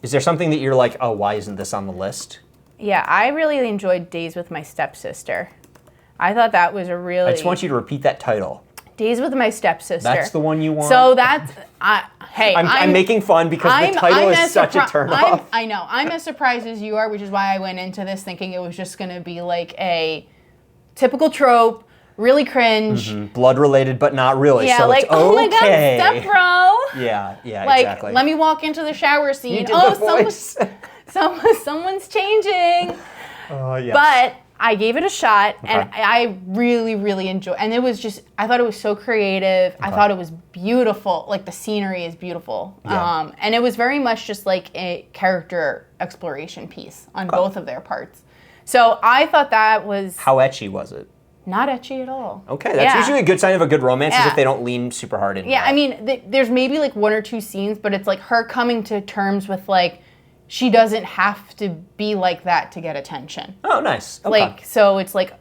Is there something that you're like, oh, why isn't this on the list? Yeah, I really enjoyed Days with My Stepsister. I thought that was a really... I just want you to repeat that title. Days with My Stepsister. That's the one you want? So that's... hey, I'm making fun because the title is such a turnoff. I know. I'm as surprised as you are, which is why I went into this thinking it was just going to be like a typical trope, really cringe. Blood-related, but not really, yeah, so like, it's okay. Oh my God, step bro. Yeah, like, exactly. Let me walk into the shower scene. You did the voice. Someone's changing. Oh, yes. But I gave it a shot, and I really, really enjoyed. And it was just, I thought it was so creative. I thought it was beautiful. Like the scenery is beautiful, and it was very much just like a character exploration piece on both of their parts. So I thought that was How ecchi was it? Not ecchi at all. Okay, that's usually a good sign of a good romance is if they don't lean super hard into Yeah, that. I mean, there's maybe like one or two scenes, but it's like her coming to terms with like, she doesn't have to be like that to get attention. Oh, nice. Okay. Like, so it's like,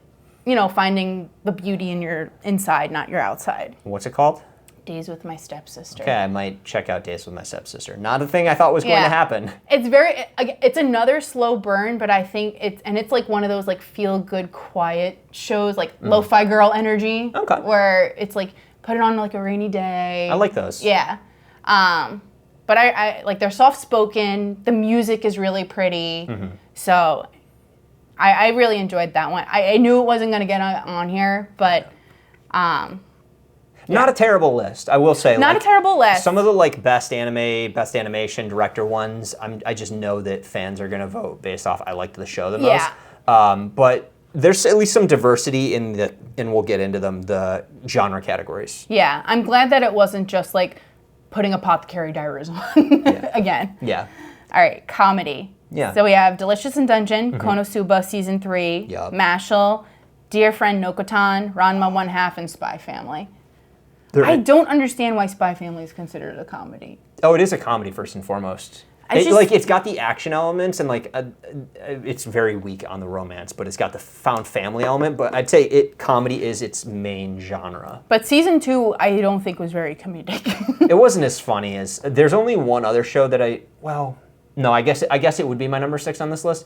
you know, finding the beauty in your inside, not your outside. What's it called? Days with My Stepsister. Okay, I might check out Days with My Stepsister. Not a thing I thought was going to happen. It's another slow burn, but I think it's like one of those like feel good, quiet shows, like lo-fi girl energy. Okay. Where it's like, put it on like a rainy day. I like those. Yeah. But I like, they're soft-spoken. The music is really pretty. So I really enjoyed that one. I knew it wasn't going to get on here, but... Not a terrible list, I will say. Not a terrible list. Some of the like best anime, best animation, director ones, I just know that fans are going to vote based off I liked the show the most. But there's at least some diversity in the, and we'll get into them, the genre categories. Yeah, I'm glad that it wasn't just like putting Apothecary Diaries on again. Yeah. All right, comedy. Yeah. So we have Delicious in Dungeon, Konosuba Season 3, Mashal, Dear Friend Nokotan, Ranma 1/2, and Spy Family. I don't understand why Spy Family is considered a comedy. Oh, it is a comedy first and foremost. It's got the action elements and like it's very weak on the romance, but it's got the found family element. But I'd say comedy is its main genre. But season 2, I don't think was very comedic. It wasn't as funny as. There's only one other show that I guess it would be my number 6 on this list.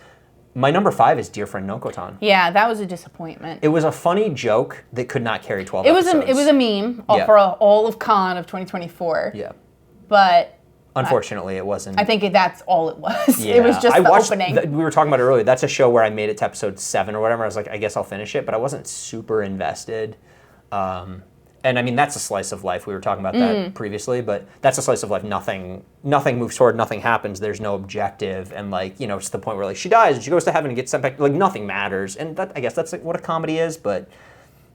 My number 5 is Dear Friend Nokotan. Yeah, that was a disappointment. It was a funny joke that could not carry 12 episodes. It was a meme for all of Con of 2024. Yeah. But unfortunately, it wasn't. I think that's all it was. Yeah. It was just the opening. We were talking about it earlier. That's a show where I made it to episode 7 or whatever. I was like, I guess I'll finish it, but I wasn't super invested. And I mean, that's a slice of life. We were talking about that previously, but that's a slice of life. Nothing moves forward, nothing happens. There's no objective. And like, you know, it's the point where like she dies and she goes to heaven and gets sent back. Like nothing matters. And that, I guess that's like what a comedy is, but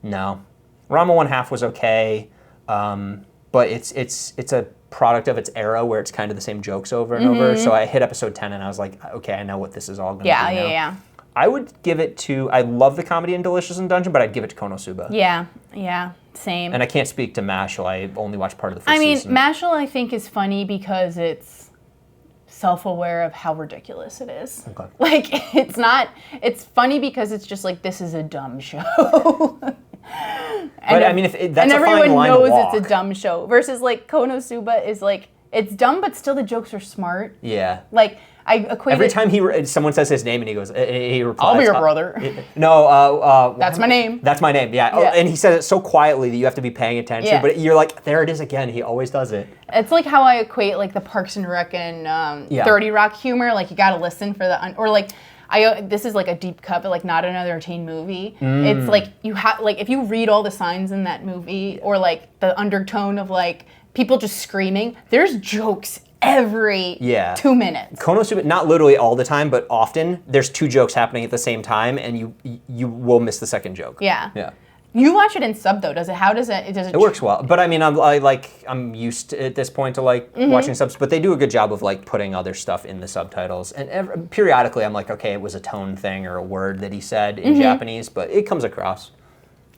no. Ranma 1/2 was okay. But it's a product of its era where it's kind of the same jokes over and over. So I hit episode 10 and I was like, okay, I know what this is all going to be now. Yeah. I would give it to, I love the comedy in Delicious in Dungeon, but I'd give it to Konosuba. Yeah, same. And I can't speak to Mashal. I only watched part of the first season. Mashal I think is funny because it's self-aware of how ridiculous it is. Okay. Like, it's funny because it's just like, this is a dumb show. But I mean, that's a fine line to walk. And everyone knows it's a dumb show. Versus like Konosuba is like, it's dumb, but still the jokes are smart. Yeah. Like, I equate every time someone says his name and he goes, he replies, I'll be your brother. That's my name. That's my name, yeah. Oh, and he says it so quietly that you have to be paying attention, but you're like, there it is again. He always does it. It's like how I equate like the Parks and Rec and 30 Rock humor. Like, you got to listen for or like, this is like a deep cut, but like not another teen movie. It's like you have like if you read all the signs in that movie or like the undertone of like people just screaming, there's jokes every 2 minutes. Konosuba, not literally all the time, but often there's 2 jokes happening at the same time, and you will miss the second joke. Yeah. You watch it in sub though. Does it? How does it? Does it? It works well, but I mean, I'm used to, at this point to like watching subs, but they do a good job of like putting other stuff in the subtitles, and periodically I'm like, okay, it was a tone thing or a word that he said in Japanese, but it comes across.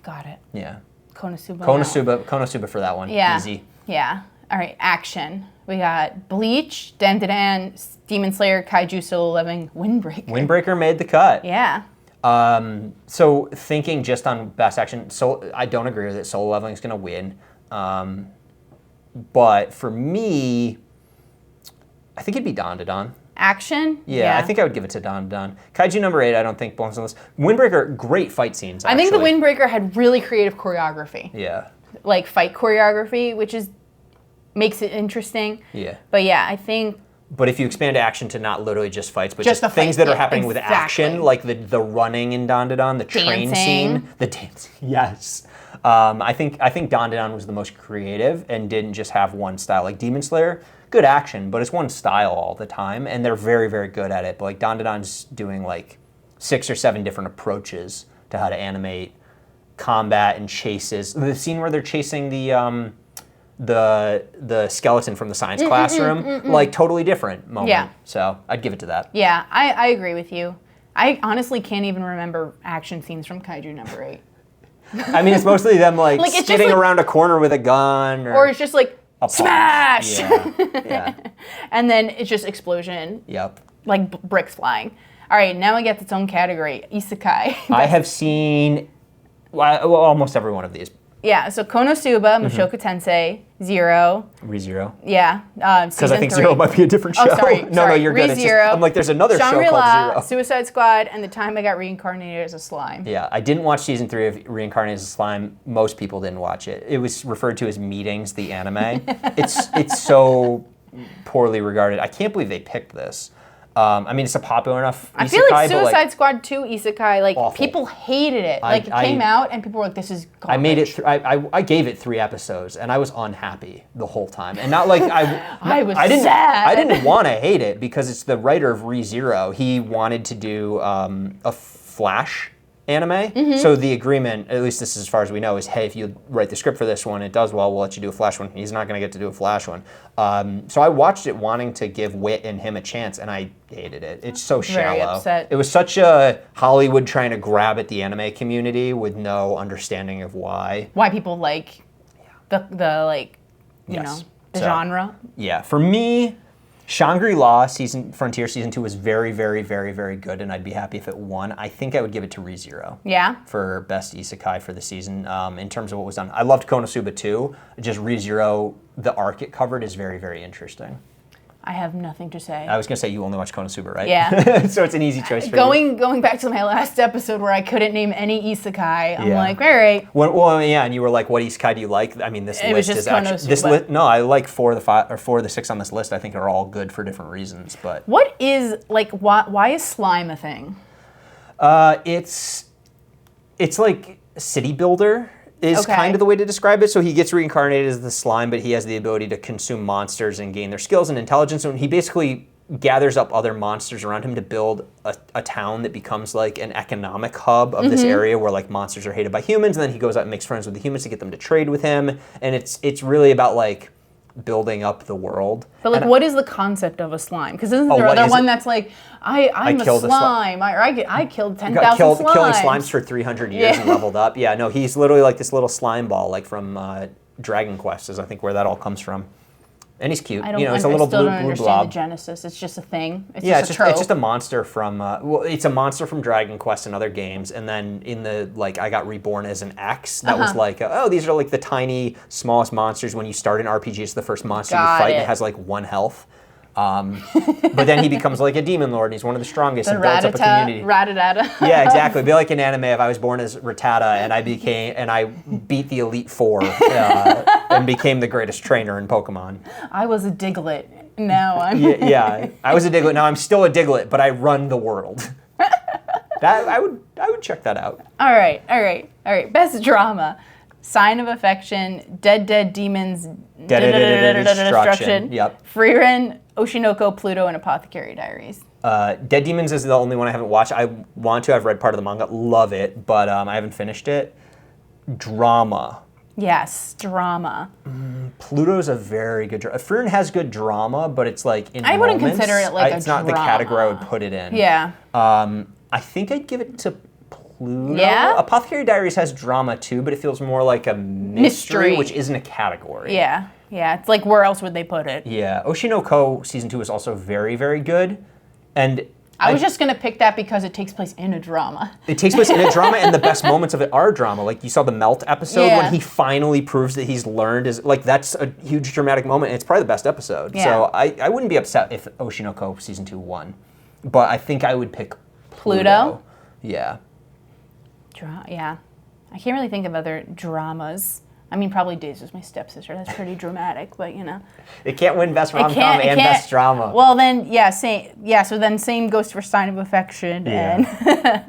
Got it. Yeah. Konosuba. Konosuba for that one. Yeah. Easy. Yeah. All right, action. We got Bleach, Dan, Demon Slayer, Kaiju, Solo Leveling, Windbreaker. Windbreaker made the cut. Yeah. So thinking just on best action, so I don't agree with it. Solo Leveling is going to win. But for me, I think it'd be Dan. Action? Yeah, I think I would give it to Dan. Kaiju number 8, I don't think belongs on this. Windbreaker, great fight scenes, actually. I think the Windbreaker had really creative choreography. Yeah. Like fight choreography, which makes it interesting. Yeah. But yeah, I think... But if you expand action to not literally just fights, but just the things that are happening with exactly. action, like the running in Dan, the train scene, the dancing, yes. I think Dan was the most creative and didn't just have one style. Like Demon Slayer, good action, but it's one style all the time, and they're very, very good at it. But like Dan's doing like 6 or 7 different approaches to how to animate combat and chases. The scene where they're chasing the skeleton from the science classroom, like totally different moment. Yeah. So I'd give it to that. Yeah, I agree with you. I honestly can't even remember action scenes from Kaiju number 8. I mean, it's mostly them like it's skidding around a corner with a gun. Or it's just like, smash! Yeah. And then it's just explosion. Yep. Like bricks flying. All right, now it gets its own category, Isekai. I have seen almost every one of these. Yeah, so Konosuba, Mushoku Tensei, Zero. ReZero. Yeah, because I think Zero might be a different show. Oh, sorry. No, you're good. It's just, I'm like, there's another show called Zero. Suicide Squad, and The Time I Got Reincarnated as a Slime. Yeah, I didn't watch season 3 of Reincarnated as a Slime. Most people didn't watch it. It was referred to as Meetings, the anime. It's so poorly regarded. I can't believe they picked this. I mean, it's a popular enough Isekai, I feel like Suicide Squad 2 Isekai, like, awful. people hated it. Like, it came out, and people were like, this is garbage. I made it, I gave it 3 episodes, and I was unhappy the whole time. And not like, I was sad. I didn't want to hate it, because it's the writer of ReZero. He wanted to do a Flash anime. So the agreement, at least this is as far as we know, is, hey, if you write the script for this one, it does well, we'll let you do a Flash one. He's not going to get to do a Flash one. So I watched it wanting to give Wit and him a chance, and I hated it. It's so shallow. Very upset. It was such a Hollywood trying to grab at the anime community with no understanding of why. Why people like the like, you know, the genre. Yeah, for me, Shangri-La Frontier Season 2 was very, very, very, very good, and I'd be happy if it won. I think I would give it to ReZero. Yeah? For best isekai for the season, in terms of what was done. I loved Konosuba too. Just ReZero, the arc it covered is very, very interesting. I have nothing to say. I was going to say you only watch Konosuba, right? Yeah. So it's an easy choice for you. Going back to my last episode where I couldn't name any isekai, I'm like, all right. Well, yeah, and you were like, what isekai do you like? I mean, this list is actually... No, I like 4 of the 6 on this list. I think are all good for different reasons, but... What is, like, why is slime a thing? It's like city builder is kind of the way to describe it. So he gets reincarnated as the slime, but he has the ability to consume monsters and gain their skills and intelligence. And he basically gathers up other monsters around him to build a town that becomes like an economic hub of this area where like monsters are hated by humans. And then he goes out and makes friends with the humans to get them to trade with him. And it's really about like building up the world. But like, what is the concept of a slime? Because isn't there another one that's like, I'm a slime, I killed 10,000 slimes. Killing slimes for 300 years and leveled up. Yeah, no, he's literally like this little slime ball, like from Dragon Quest is I think where that all comes from. And he's cute. It's a little blue blob. I don't understand the genesis. It's just a thing. It's it's just a monster from. It's a monster from Dragon Quest and other games. And then in the I got reborn as an X. That was like, these are like the tiny, smallest monsters. When you start an RPG, it's the first monster you fight, and it has like 1 health. But then he becomes like a demon lord, and he's one of the strongest and builds up a community. Rattata. Yeah, exactly. It'd be like an anime if I was born as Rattata and I beat the Elite Four and became the greatest trainer in Pokemon. I was a Diglett. Now I'm... yeah, I was a Diglett. Now I'm still a Diglett, but I run the world. I would check that out. All right. Best drama. Sign of Affection, Dead Demons, Destruction. Yep. Frieren, Oshinoko, Pluto, and Apothecary Diaries. Dead Demons is the only one I haven't watched. I want to. I've read part of the manga. Love it, but I haven't finished it. Drama. Yes, drama. Pluto's a very good drama. Frieren has good drama, but it's like in I wouldn't consider it like it's not the category I would put it in. Yeah. I think I'd give it to Pluto. Yeah? Apothecary Diaries has drama too, but it feels more like a mystery. Which isn't a category. Yeah. Yeah, it's like, where else would they put it? Yeah, Oshinoko season 2 is also very, very good. And I was just going to pick that because it takes place in a drama. It takes place in a drama, and the best moments of it are drama. Like, you saw the Melt episode when he finally proves that he's learned. That's a huge dramatic moment, and it's probably the best episode. Yeah. So I wouldn't be upset if Oshinoko season 2 won. But I think I would pick Pluto. Yeah. Yeah. I can't really think of other dramas. I mean, probably Days with My Stepsister. That's pretty dramatic, but you know. It can't win Best Rom-Com and Best Drama. Well, then, same. Yeah, so then same goes for Sign of Affection. And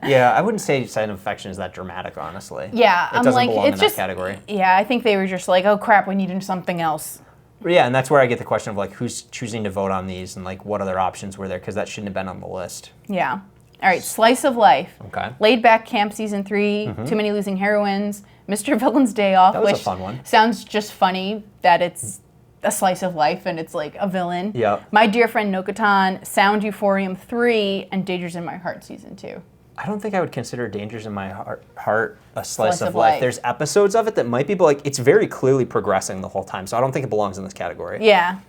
yeah, I wouldn't say Sign of Affection is that dramatic, honestly. Yeah, it doesn't belong in that category. Yeah, I think they were just like, oh crap, we need something else. Yeah, and that's where I get the question of like, who's choosing to vote on these and like what other options were there, because that shouldn't have been on the list. Yeah. All right, Slice of Life. Okay. Laid Back Camp Season 3, Too Many Losing Heroines, Mr. Villain's Day Off, that was a fun one. Sounds just funny that it's a slice of life and it's like a villain. Yeah. My Dear Friend Nokotan, Sound Euphorium 3, and Dangers in My Heart Season 2. I don't think I would consider Dangers in My Heart a slice of life. There's episodes of it that might be, but like, it's very clearly progressing the whole time, so I don't think it belongs in this category. Yeah.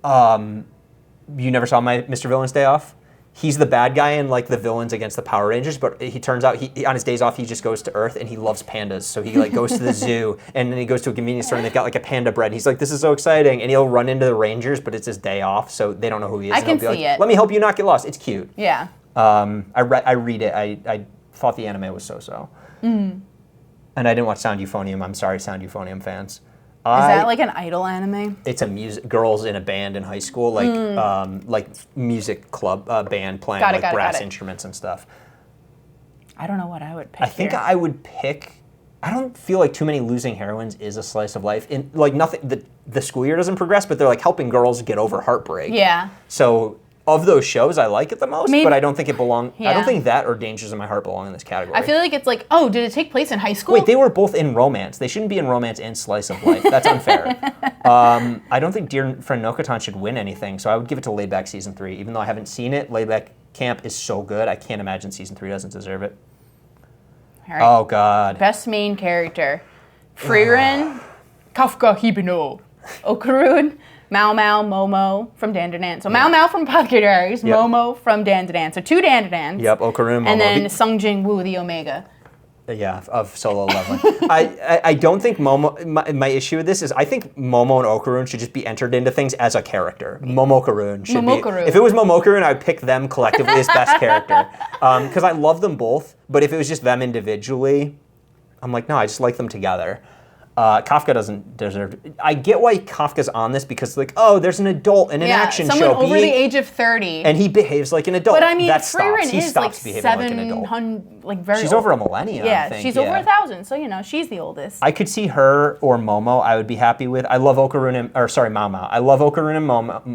You never saw My Mr. Villain's Day Off? He's the bad guy in like the Villains Against the Power Rangers, but he turns out he on his days off he just goes to Earth and he loves pandas. So he like goes to the zoo and then he goes to a convenience store and they've got like a panda bread. And he's like, this is so exciting, and he'll run into the Rangers, but it's his day off, so they don't know who he is. I can see it. Let me help you not get lost. It's cute. Yeah. I read it. I thought the anime was so-so. And I didn't watch Sound Euphonium. I'm sorry, Sound Euphonium fans. Is that like an idol anime? It's a girls in a band in high school, like music club band playing brass instruments and stuff. I don't know what I would pick. I think I would pick. I don't feel like Too Many Losing Heroines is a slice of life. In like nothing, the school year doesn't progress, but they're like helping girls get over heartbreak. Yeah. So of those shows, I like it the most, but I don't think it belongs. Yeah. I don't think that or Dangers in My Heart belong in this category. I feel like it's like, oh, did it take place in high school? Wait, they were both in romance. They shouldn't be in romance and slice of life. That's unfair. I don't think Dear Friend Nokotan should win anything, so I would give it to Laid Back Season 3. Even though I haven't seen it, Laid Back Camp is so good, I can't imagine Season 3 doesn't deserve it. All right. Oh, God. Best main character. Frieren, Kafka Hibino, Okurun, Mao Mao, Momo from Dandadan. So Mao Mao from Pocket Diaries, Momo from Dandadan. So 2 Dandadans. Yep, Okurun, Momo. And then Sung Jin Woo, the Omega. Yeah, of Solo Leveling. I don't think Momo, my issue with this is I think Momo and Okurun should just be entered into things as a character. Momokurun should be. If it was Momokurun, I'd pick them collectively as best character. Because I love them both, but if it was just them individually, I'm like, no, I just like them together. Kafka doesn't deserve it. I get why Kafka's on this because, like, oh, there's an adult in an action show. Someone over the age of 30. And he behaves like an adult. But I mean, that stops. He is stops like behaving like an adult. Like very She's old. over a millennium, I think. She's over 1,000, so, you know, she's the oldest. I could see her or Momo I would be happy with. I love Okurun and, Mao Mao. I love Okurun and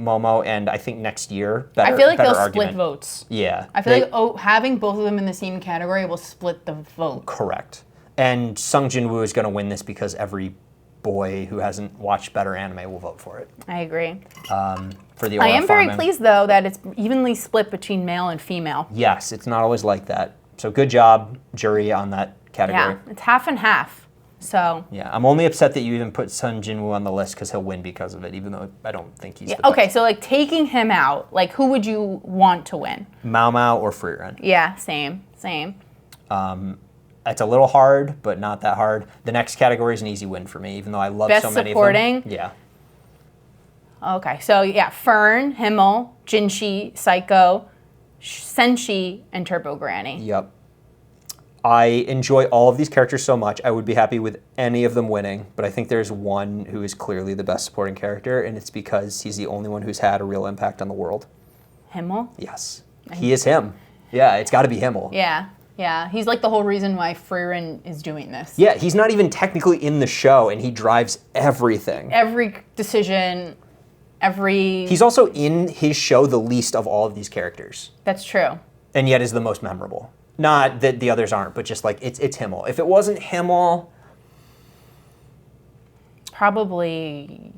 Momo, and I think next year, I feel like they'll argument. split votes. Yeah. I feel like having both of them in the same category will split the vote. Correct. And Sung Jin Woo is going to win this because every boy who hasn't watched better anime will vote for it. I agree. For the I am very pleased, though, that it's evenly split between male and female. Yes, it's not always like that. So good job, jury, on that category. Yeah, it's half and half. So yeah, I'm only upset that you even put Sung Jin Woo on the list because he'll win because of it, even though I don't think he's the best. Okay, so like taking him out, like who would you want to win? Mao Mao or Frieren? Yeah, same. It's a little hard, but not that hard. The next category is an easy win for me, even though I love so many supporting? of them. Yeah. Okay, so yeah, Fern, Himmel, Jinshi, Psycho, Senshi, and Turbo Granny. Yep. I enjoy all of these characters so much. I would be happy with any of them winning, but I think there's one who is clearly the best supporting character, and it's because he's the only one who's had a real impact on the world. Himmel? Yes. He is him. Yeah, it's got to be Himmel. Yeah, he's like the whole reason why Frieren is doing this. Yeah, he's not even technically in the show, and he drives everything. Every decision, He's also in his show the least of all of these characters. That's true. And yet is the most memorable. Not that the others aren't, but just like it's Himmel. If it wasn't Himmel, probably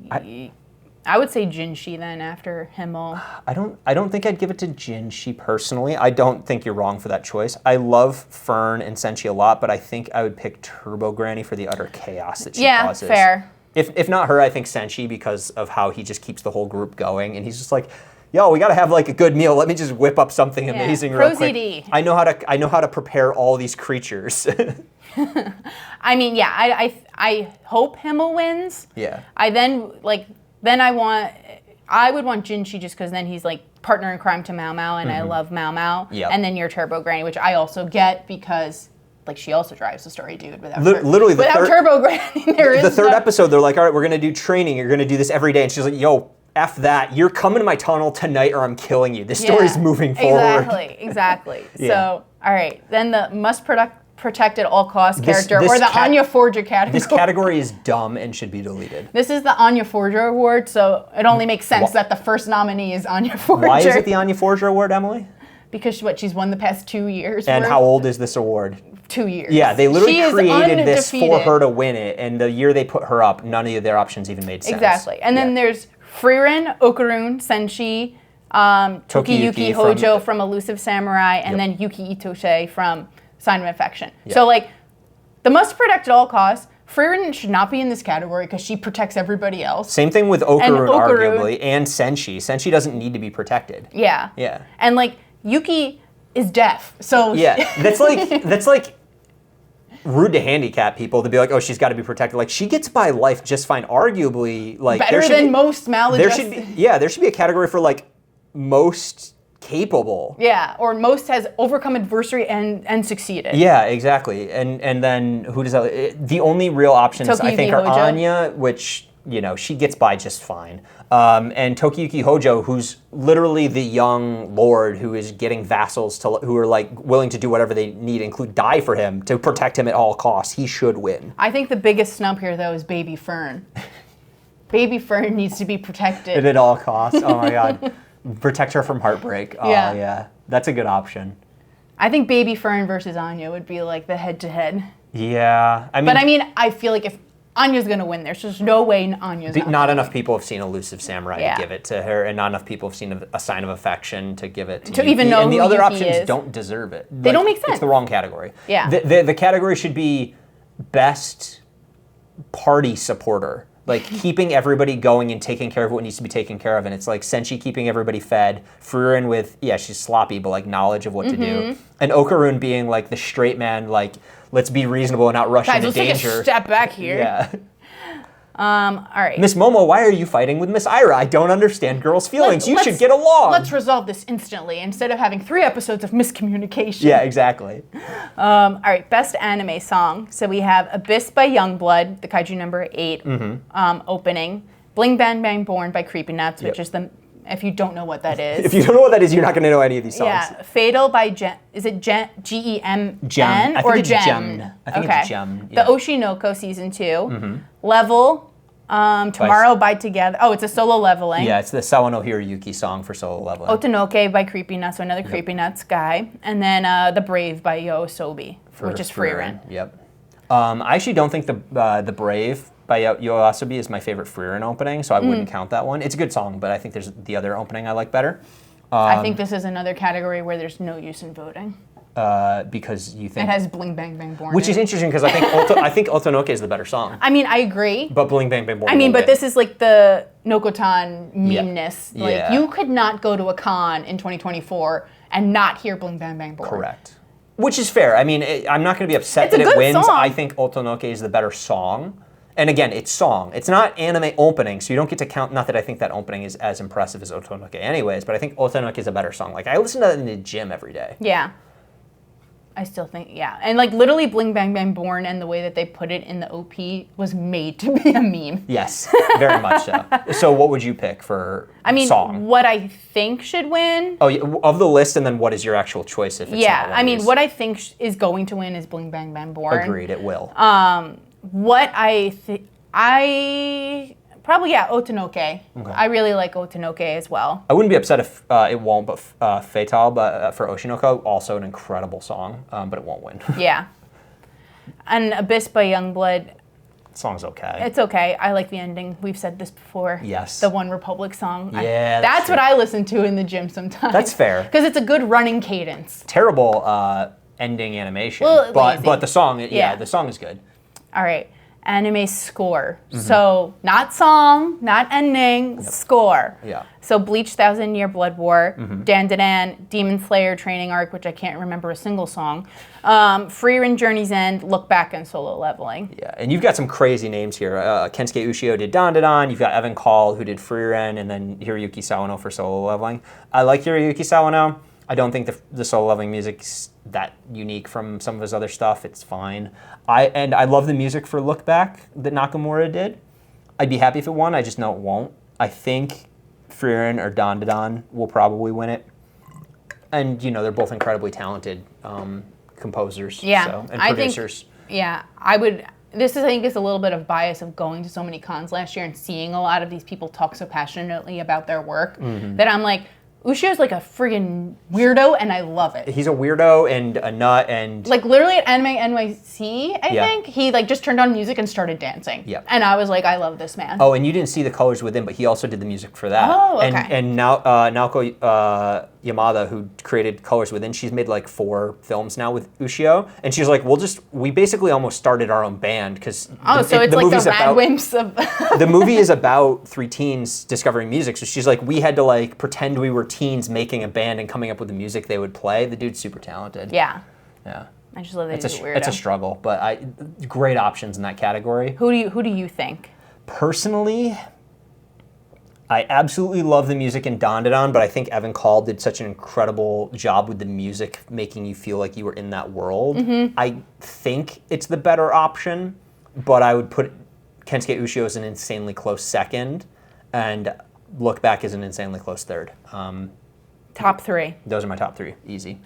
I would say Jinshi then after Himmel. I don't think I'd give it to Jinshi personally. I don't think you're wrong for that choice. I love Fern and Senshi a lot, but I think I would pick Turbo Granny for the utter chaos that she causes. Yeah, If not her, I think Senshi, because of how he just keeps the whole group going, and he's just like, yo, we gotta have like a good meal. Let me just whip up something amazing real quick. I know how to prepare all these creatures. I mean, yeah, I hope Himmel wins. Yeah. I would want Jinshi just because then he's like partner in crime to Mao Mao, and I love Mao Mao. Yep. And then your Turbo Granny, which I also get because like she also drives the story, dude. Without Turbo Granny, the third episode, they're like, all right, we're gonna do training. You're gonna do this every day, and she's like, yo, F that. You're coming to my tunnel tonight, or I'm killing you. This story's moving forward. Exactly. So, all right, then the protect at all costs character, or the Anya Forger category. This category is dumb and should be deleted. This is the Anya Forger Award, so it only makes sense that the first nominee is Anya Forger. Why is it the Anya Forger Award, Emily? Because she's won the past 2 years. And how old is this award? 2 years. Yeah, they literally created this for her to win it, and the year they put her up, none of their options even made sense. Exactly. And then there's Frieren, Okarun, Senshi, Tokiyuki Hojo from Elusive Samurai, and then Yuki Itoshe from Sign of Affection. Yep. So like, the must protect at all costs. Frieren should not be in this category because she protects everybody else. Same thing with Okarun, arguably, and Senshi. Senshi doesn't need to be protected. Yeah. Yeah. And like, Yuki is deaf, so... Yeah, that's like rude to handicap people to be like, oh, she's got to be protected. Like, she gets by life just fine, arguably. Like, better than most maladjusted. There should be a category for like, most capable. Yeah, or most has overcome adversity and succeeded. Yeah, exactly. And then who does that? The only real options I think are Anya, which she gets by just fine, and Tokiyuki Hojo, who's literally the young lord who is getting vassals who are like willing to do whatever they need, include die for him to protect him at all costs. He should win. I think the biggest snub here though is Baby Fern. Baby Fern needs to be protected at all costs. Oh my god. Protect her from heartbreak. Oh, yeah. That's a good option. I think Baby Fern versus Anya would be like the head-to-head. Yeah. I feel like if Anya's going to win, there's just no way Anya's not enough people have seen Elusive Samurai to give it to her, and not enough people have seen A Sign of Affection to give it to Yuki. Even know and the who other Yuki options is. don't deserve it. They don't make sense. It's the wrong category. Yeah. The category should be best party supporter. Like, keeping everybody going and taking care of what needs to be taken care of. And it's like Senshi keeping everybody fed. Frieren with, she's sloppy, but like knowledge of what to do. And Okarun being like the straight man, like, let's be reasonable and not rush into danger. Let's take a step back here. Yeah. All right. Miss Momo, why are you fighting with Miss Ira? I don't understand girls' feelings. You should get along. Let's resolve this instantly instead of having 3 episodes of miscommunication. Yeah, exactly. All right, best anime song. So we have Abyss by Youngblood, the kaiju number 8 opening. Bling Bang Bang Born by Creepy Nuts, which is if you don't know what that is. If you don't know what that is, you're not going to know any of these songs. Yeah, Fatal by is it G-E-M-N or Gem? I think it's Gem. Yeah. The Oshinoko Season 2. Level. Tomorrow by Together. Oh, it's a solo leveling. Yeah, it's the Sawano Hiroyuki song for solo leveling. Otonoke by Creepy Nuts, so another Creepy Nuts guy. And then The Brave by Yoasobi, which is Frieren. Yep. I actually don't think the Brave by Yoasobi is my favorite Frieren opening, so I wouldn't count that one. It's a good song, but I think there's the other opening I like better. I think this is another category where there's no use in voting. Because you think it has Bling Bang Bang Born, which is interesting because I think Otonoke is the better song. I mean, I agree. But Bling Bang Bang Born. I mean, but this is like the Nokotan meme-ness. Yeah. Like you could not go to a con in 2024 and not hear Bling Bang Bang Born. Correct. Which is fair. I mean, I'm not going to be upset that it wins. Song. I think Otonoke is the better song. And again, it's song. It's not anime opening, so you don't get to count. Not that I think that opening is as impressive as Otonoke anyways, but I think Otonoke is a better song. Like, I listen to that in the gym every day. Yeah. I still think, and like literally Bling Bang Bang Born and the way that they put it in the OP was made to be a meme. Yes, very much so. So what would you pick for song? What I think should win. Oh, yeah, of the list, and then what is your actual choice if it's not one of these? What I think is going to win is Bling Bang Bang Born. Agreed, it will. Probably, Otonoke. Okay. I really like Otonoke as well. I wouldn't be upset if it won't, but Fatal for Oshinoko, also an incredible song, but it won't win. Yeah. And Abyss by Youngblood. Song's okay. It's okay. I like the ending. We've said this before. Yes. The One Republic song. Yeah, that's what I listen to in the gym sometimes. That's fair. Because it's a good running cadence. Terrible ending animation. Well, but the song, the song is good. All right. anime score. So not song, not ending, score. Yeah. So Bleach, Thousand Year Blood War, Dan Dan, Demon Slayer Training Arc, which I can't remember a single song, Frieren Journey's End, Look Back, and Solo Leveling. Yeah, and you've got some crazy names here. Kensuke Ushio did Dan. You've got Evan Call, who did Frieren, and then Hiroyuki Sawano for Solo Leveling. I like Hiroyuki Sawano. I don't think the Solo Leveling music's that unique from some of his other stuff. It's fine. I love the music for Look Back that Nakamura did. I'd be happy if it won. I just know it won't. I think Frieren or Dan will probably win it. And, they're both incredibly talented composers and producers. I would... This is, I think, is a little bit of bias of going to so many cons last year and seeing a lot of these people talk so passionately about their work that I'm like, Ushio's like a friggin' weirdo, and I love it. He's a weirdo and a nut, and like literally at Anime NYC, I think he like just turned on music and started dancing. Yeah, and I was like, I love this man. Oh, and you didn't see the Colors Within, but he also did the music for that. Oh, okay. And now Naoko Yamada, who created Colors Within, she's made like 4 films now with Ushio, and she's like, we basically almost started our own band because it's like the Radwimps of the movie is about 3 teens discovering music. So she's like, we had to like pretend we were teens making a band and coming up with the music they would play. The dude's super talented. Yeah. Yeah. I just love that he's a weirdo. It's a struggle, but great options in that category. Who do you think? Personally, I absolutely love the music in Dan, but I think Evan Call did such an incredible job with the music, making you feel like you were in that world. I think it's the better option, but I would put Kensuke Ushio as an insanely close second, and Look Back as an insanely close third. Top 3. Those are my top 3, easy.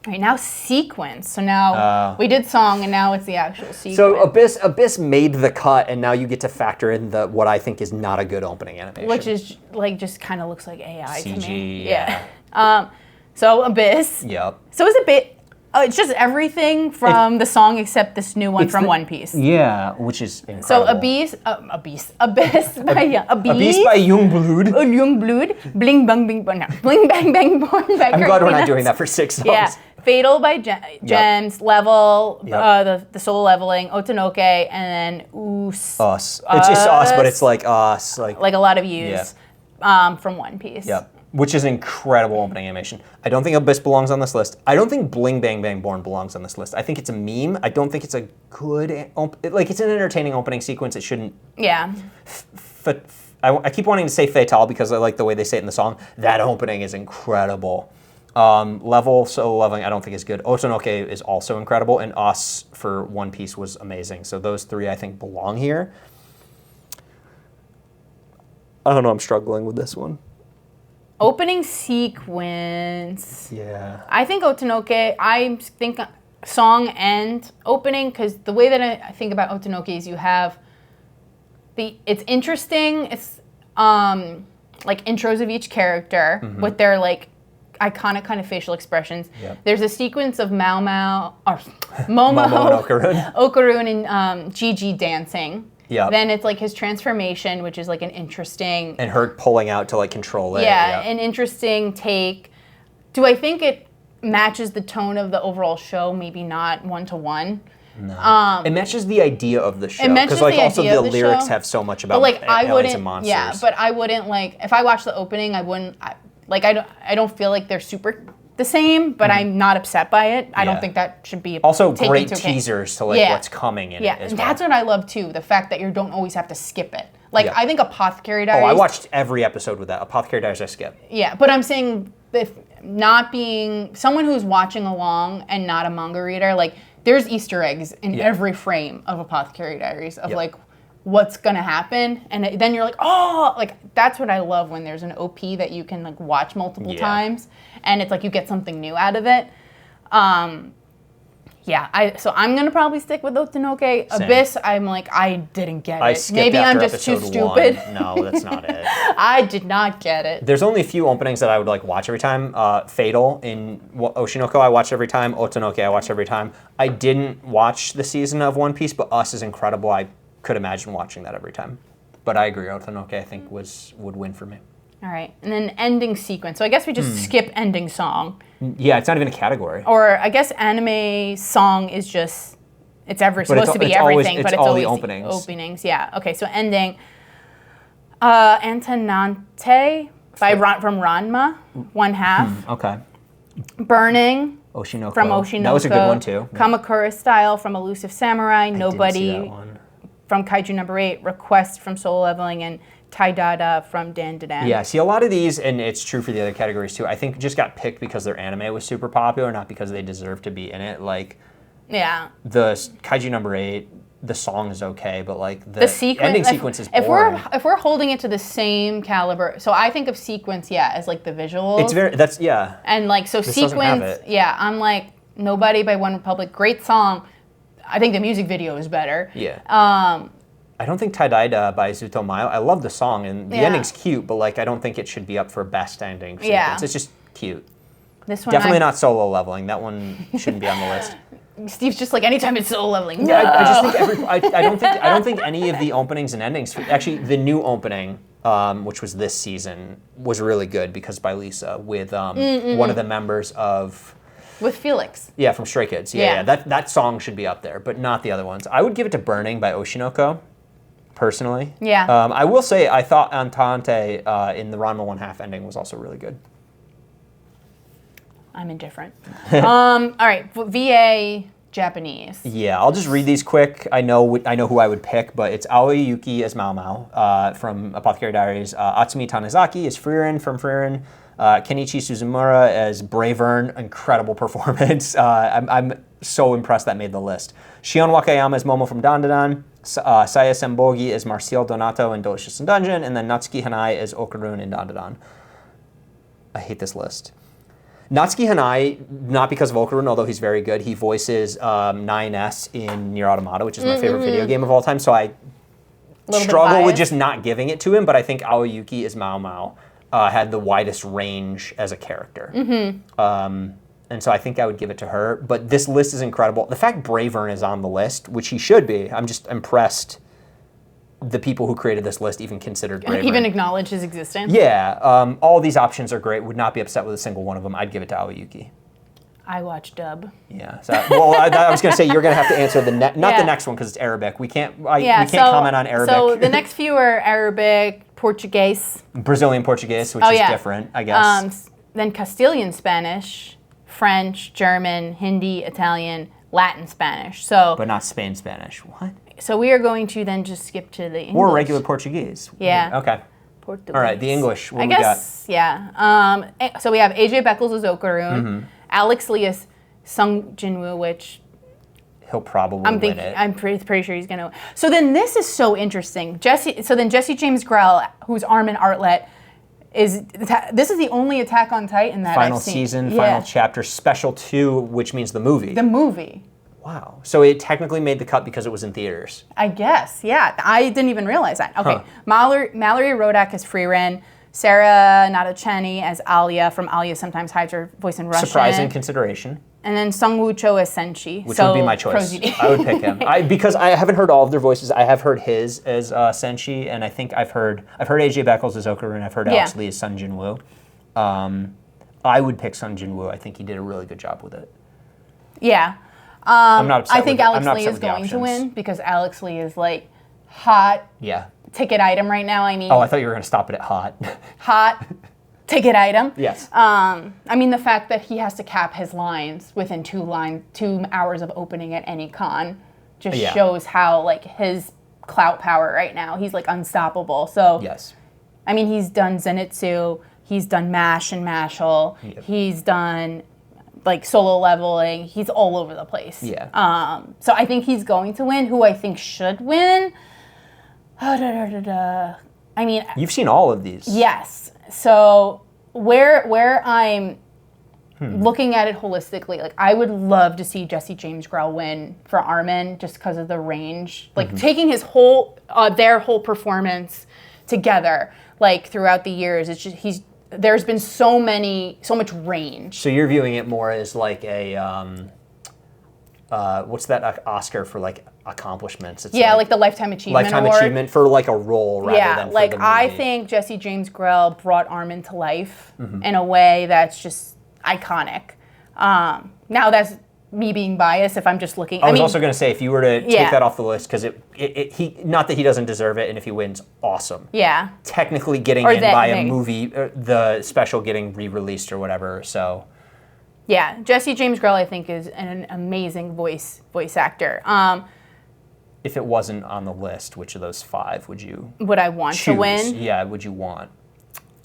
All right, now sequence. So now we did song, and now it's the actual sequence. So Abyss made the cut, and now you get to factor in what I think is not a good opening animation. Which is like just kind of looks like AI CG, to me. Yeah. So Abyss. Yep. So it's a bit. It's just everything from the song except this new one from One Piece. Yeah, which is incredible. So Abyss by Youngblood. Youngblood, Bling Bang Bing Bong, no, Bling Bang Bang Born by I'm glad we're not doing that for 6 songs. Yeah, Fatal by Gems, Level, the Solo Leveling, Otonoke, and then Us. It's just Us, but it's like Us, like a lot of views from One Piece. Yep. Which is an incredible opening animation. I don't think Abyss belongs on this list. I don't think Bling Bang Bang Born belongs on this list. I think it's a meme. I don't think it's a good, it's an entertaining opening sequence. It shouldn't. Yeah. I keep wanting to say Fatal because I like the way they say it in the song. That opening is incredible. Level, Solo Leveling, I don't think is good. Otonoke is also incredible, and Us for One Piece was amazing. So those 3 I think belong here. I don't know. I'm struggling with this one. Opening sequence. Yeah. I think Otonoke, I think song and opening, because the way that I think about Otonoke is you have it's interesting, it's like intros of each character with their like iconic kind of facial expressions. Yep. There's a sequence of Momo and Okarun and Gigi dancing. Yeah. Then it's like his transformation, which is like an interesting... And her pulling out to like control it. Yeah, an interesting take. Do I think it matches the tone of the overall show? Maybe not 1-to-1. No. It matches the idea of the show. Because like also the lyrics have so much about aliens and monsters. Yeah, but I wouldn't like... If I watched the opening, I wouldn't... I don't feel like they're super... the same, but I'm not upset by it. I don't think that should be also great teasers to like what's coming in it as well. well. That's what I love too, the fact that you don't always have to skip it. Like I think Apothecary Diaries... Oh, I watched every episode with that. Apothecary Diaries I skipped. Yeah, but I'm saying if not being someone who's watching along and not a manga reader, like there's Easter eggs in every frame of Apothecary Diaries of like what's gonna happen, and then you're like, oh, like that's what I love when there's an OP that you can like watch multiple times, and it's like you get something new out of it. So I'm gonna probably stick with Otonoke. Same. Abyss, I'm like, I didn't get it. Maybe I'm just too stupid. No, that's not it. I did not get it. There's only a few openings that I would like watch every time. Fatal in Oshinoko I watched every time. Otonoke I watched every time. I didn't watch the season of One Piece, but Us is incredible. I could imagine watching that every time. But I agree, Otonoke I think would win for me. All right, and then ending sequence. So I guess we just skip ending song. Yeah, it's not even a category. Or I guess anime song is just it's supposed to be everything, but it's all always the openings. Openings, yeah. Okay, so ending. Antonante from Ranma, one half. Okay. Burning. Oshinoko. From Oshinoko. That was a good one too. Kamakura Style from Elusive Samurai. Nobody didn't see that one. From Kaiju number 8. Request from Solo Leveling, and Taidada from Dandadan. Yeah, see, a lot of these, and it's true for the other categories too, I think just got picked because their anime was super popular, not because they deserved to be in it. Like, yeah, the Kaiju number 8, the song is okay, but like the sequence, ending sequence is boring. If we're holding it to the same caliber, so I think of sequence, as like the visuals. And like, so this doesn't have sequence, it. I'm like, Nobody by One Republic, great song. I think the music video is better. Yeah. I don't think Taidaida by Zuto Mayo, I love the song, and the ending's cute, but like I don't think it should be up for best ending sequence. Yeah. It's just cute. This one definitely not Solo Leveling. That one shouldn't be on the list. Steve's just like, anytime it's Solo Leveling. No. I just think I don't think any of the openings and endings. Actually, the new opening, which was this season, was really good because by Lisa with one of the members of. With Felix. Yeah, from Stray Kids. Yeah. That song should be up there, but not the other ones. I would give it to Burning by Oshinoko, personally. Yeah. I will say I thought Antante in the Ranma 1/2 ending was also really good. I'm indifferent. All right, VA Japanese. Yeah, I'll just read these quick. I know who I would pick, but it's Aoi Yuki as Mao Mao from Apothecary Diaries. Atsumi Tanizaki as Frieren from Frieren. Kenichi Suzumura as Bravern, incredible performance. I'm so impressed that made the list. Shion Wakayama as Momo from Dandadan. Saya Sembogi as Marcial Donato in Delicious in Dungeon, and then Natsuki Hanai as Okarun in Dandadan. I hate this list. Natsuki Hanai, not because of Okarun, although he's very good, he voices 9S in Nier Automata, which is my favorite video game of all time, so I struggle with just not giving it to him, but I think Aoyuki as Mao Mao had the widest range as a character. And so I think I would give it to her, but this list is incredible. The fact Bravern is on the list, which he should be, I'm just impressed the people who created this list even considered Bravern. Even acknowledge his existence? Yeah, all these options are great. Would not be upset with a single one of them. I'd give it to Aoyuki. I watch dub. Yeah. So, well, I was going to say you're going to have to answer the the next one because it's Arabic. We can't. We can't comment on Arabic. So the next few are Arabic, Portuguese, Brazilian Portuguese, which is different, I guess. Then Castilian Spanish, French, German, Hindi, Italian, Latin Spanish. So. But not Spain Spanish. What? So we are going to then just skip to the English. Or regular Portuguese. Yeah. Okay. Portuguese. All right, the English. What I we guess, got? yeah. So we have AJ Beckles as Okarun, Alex Lee as Sung Jinwoo, which he'll probably win it. I'm pretty sure he's gonna. So then this is so interesting. Jesse James Grell, who's Armin Artlet, this is the only Attack on Titan that final I've seen. Season, final chapter, special 2, which means the movie. The movie. Wow. So it technically made the cut because it was in theaters. I guess, yeah. I didn't even realize that. Okay. Mallory Rodak as Frieren, Sarah Nadachani as Alia from Alia Sometimes Hides Her Voice in Russian. Surprising consideration. And then Sungwoo Cho as Senshi. Which would be my choice. I would pick him. Because I haven't heard all of their voices. I have heard his as Senshi, and I think I've heard AJ Beckles as Okarun, and I've heard Alex Lee as Sun Jinwoo. I would pick Sun Jinwoo. I think he did a really good job with it. Yeah. I'm not upset I think with Alex Lee is going to win because Alex Lee is like hot ticket item right now. I mean, I thought you were going to stop it at hot. Hot ticket item. Yes. I mean, the fact that he has to cap his lines within 2 hours of opening at any con just shows how like his clout power right now. He's like unstoppable. So yes. I mean, he's done Zenitsu. He's done MASH and Mashal. Yep. He's done like Solo Leveling. He's all over the place. Yeah. So I think he's going to win. Who I think should win? I mean, you've seen all of these. Yes. So where I'm looking at it holistically, like I would love to see Jesse James Grell win for Armin just because of the range, like taking his whole their whole performance together, like throughout the years. It's just there's been so much range. So you're viewing it more as like a what's that Oscar for like accomplishments? It's like the Lifetime Achievement Award. Lifetime Achievement for like a role rather than for like the movie. I think Jesse James Grell brought Armin to life in a way that's just iconic. Now me being biased if I'm just looking. I was also going to say, if you were to Yeah. take that off the list, because he not that he doesn't deserve it, and if he wins, awesome. Yeah. Technically getting in by a movie, the special getting re-released or whatever, so. Yeah, Jesse James Grohl, I think, is an amazing voice actor. If it wasn't on the list, which of those 5 would you Would I want choose? to win? Yeah, would you want?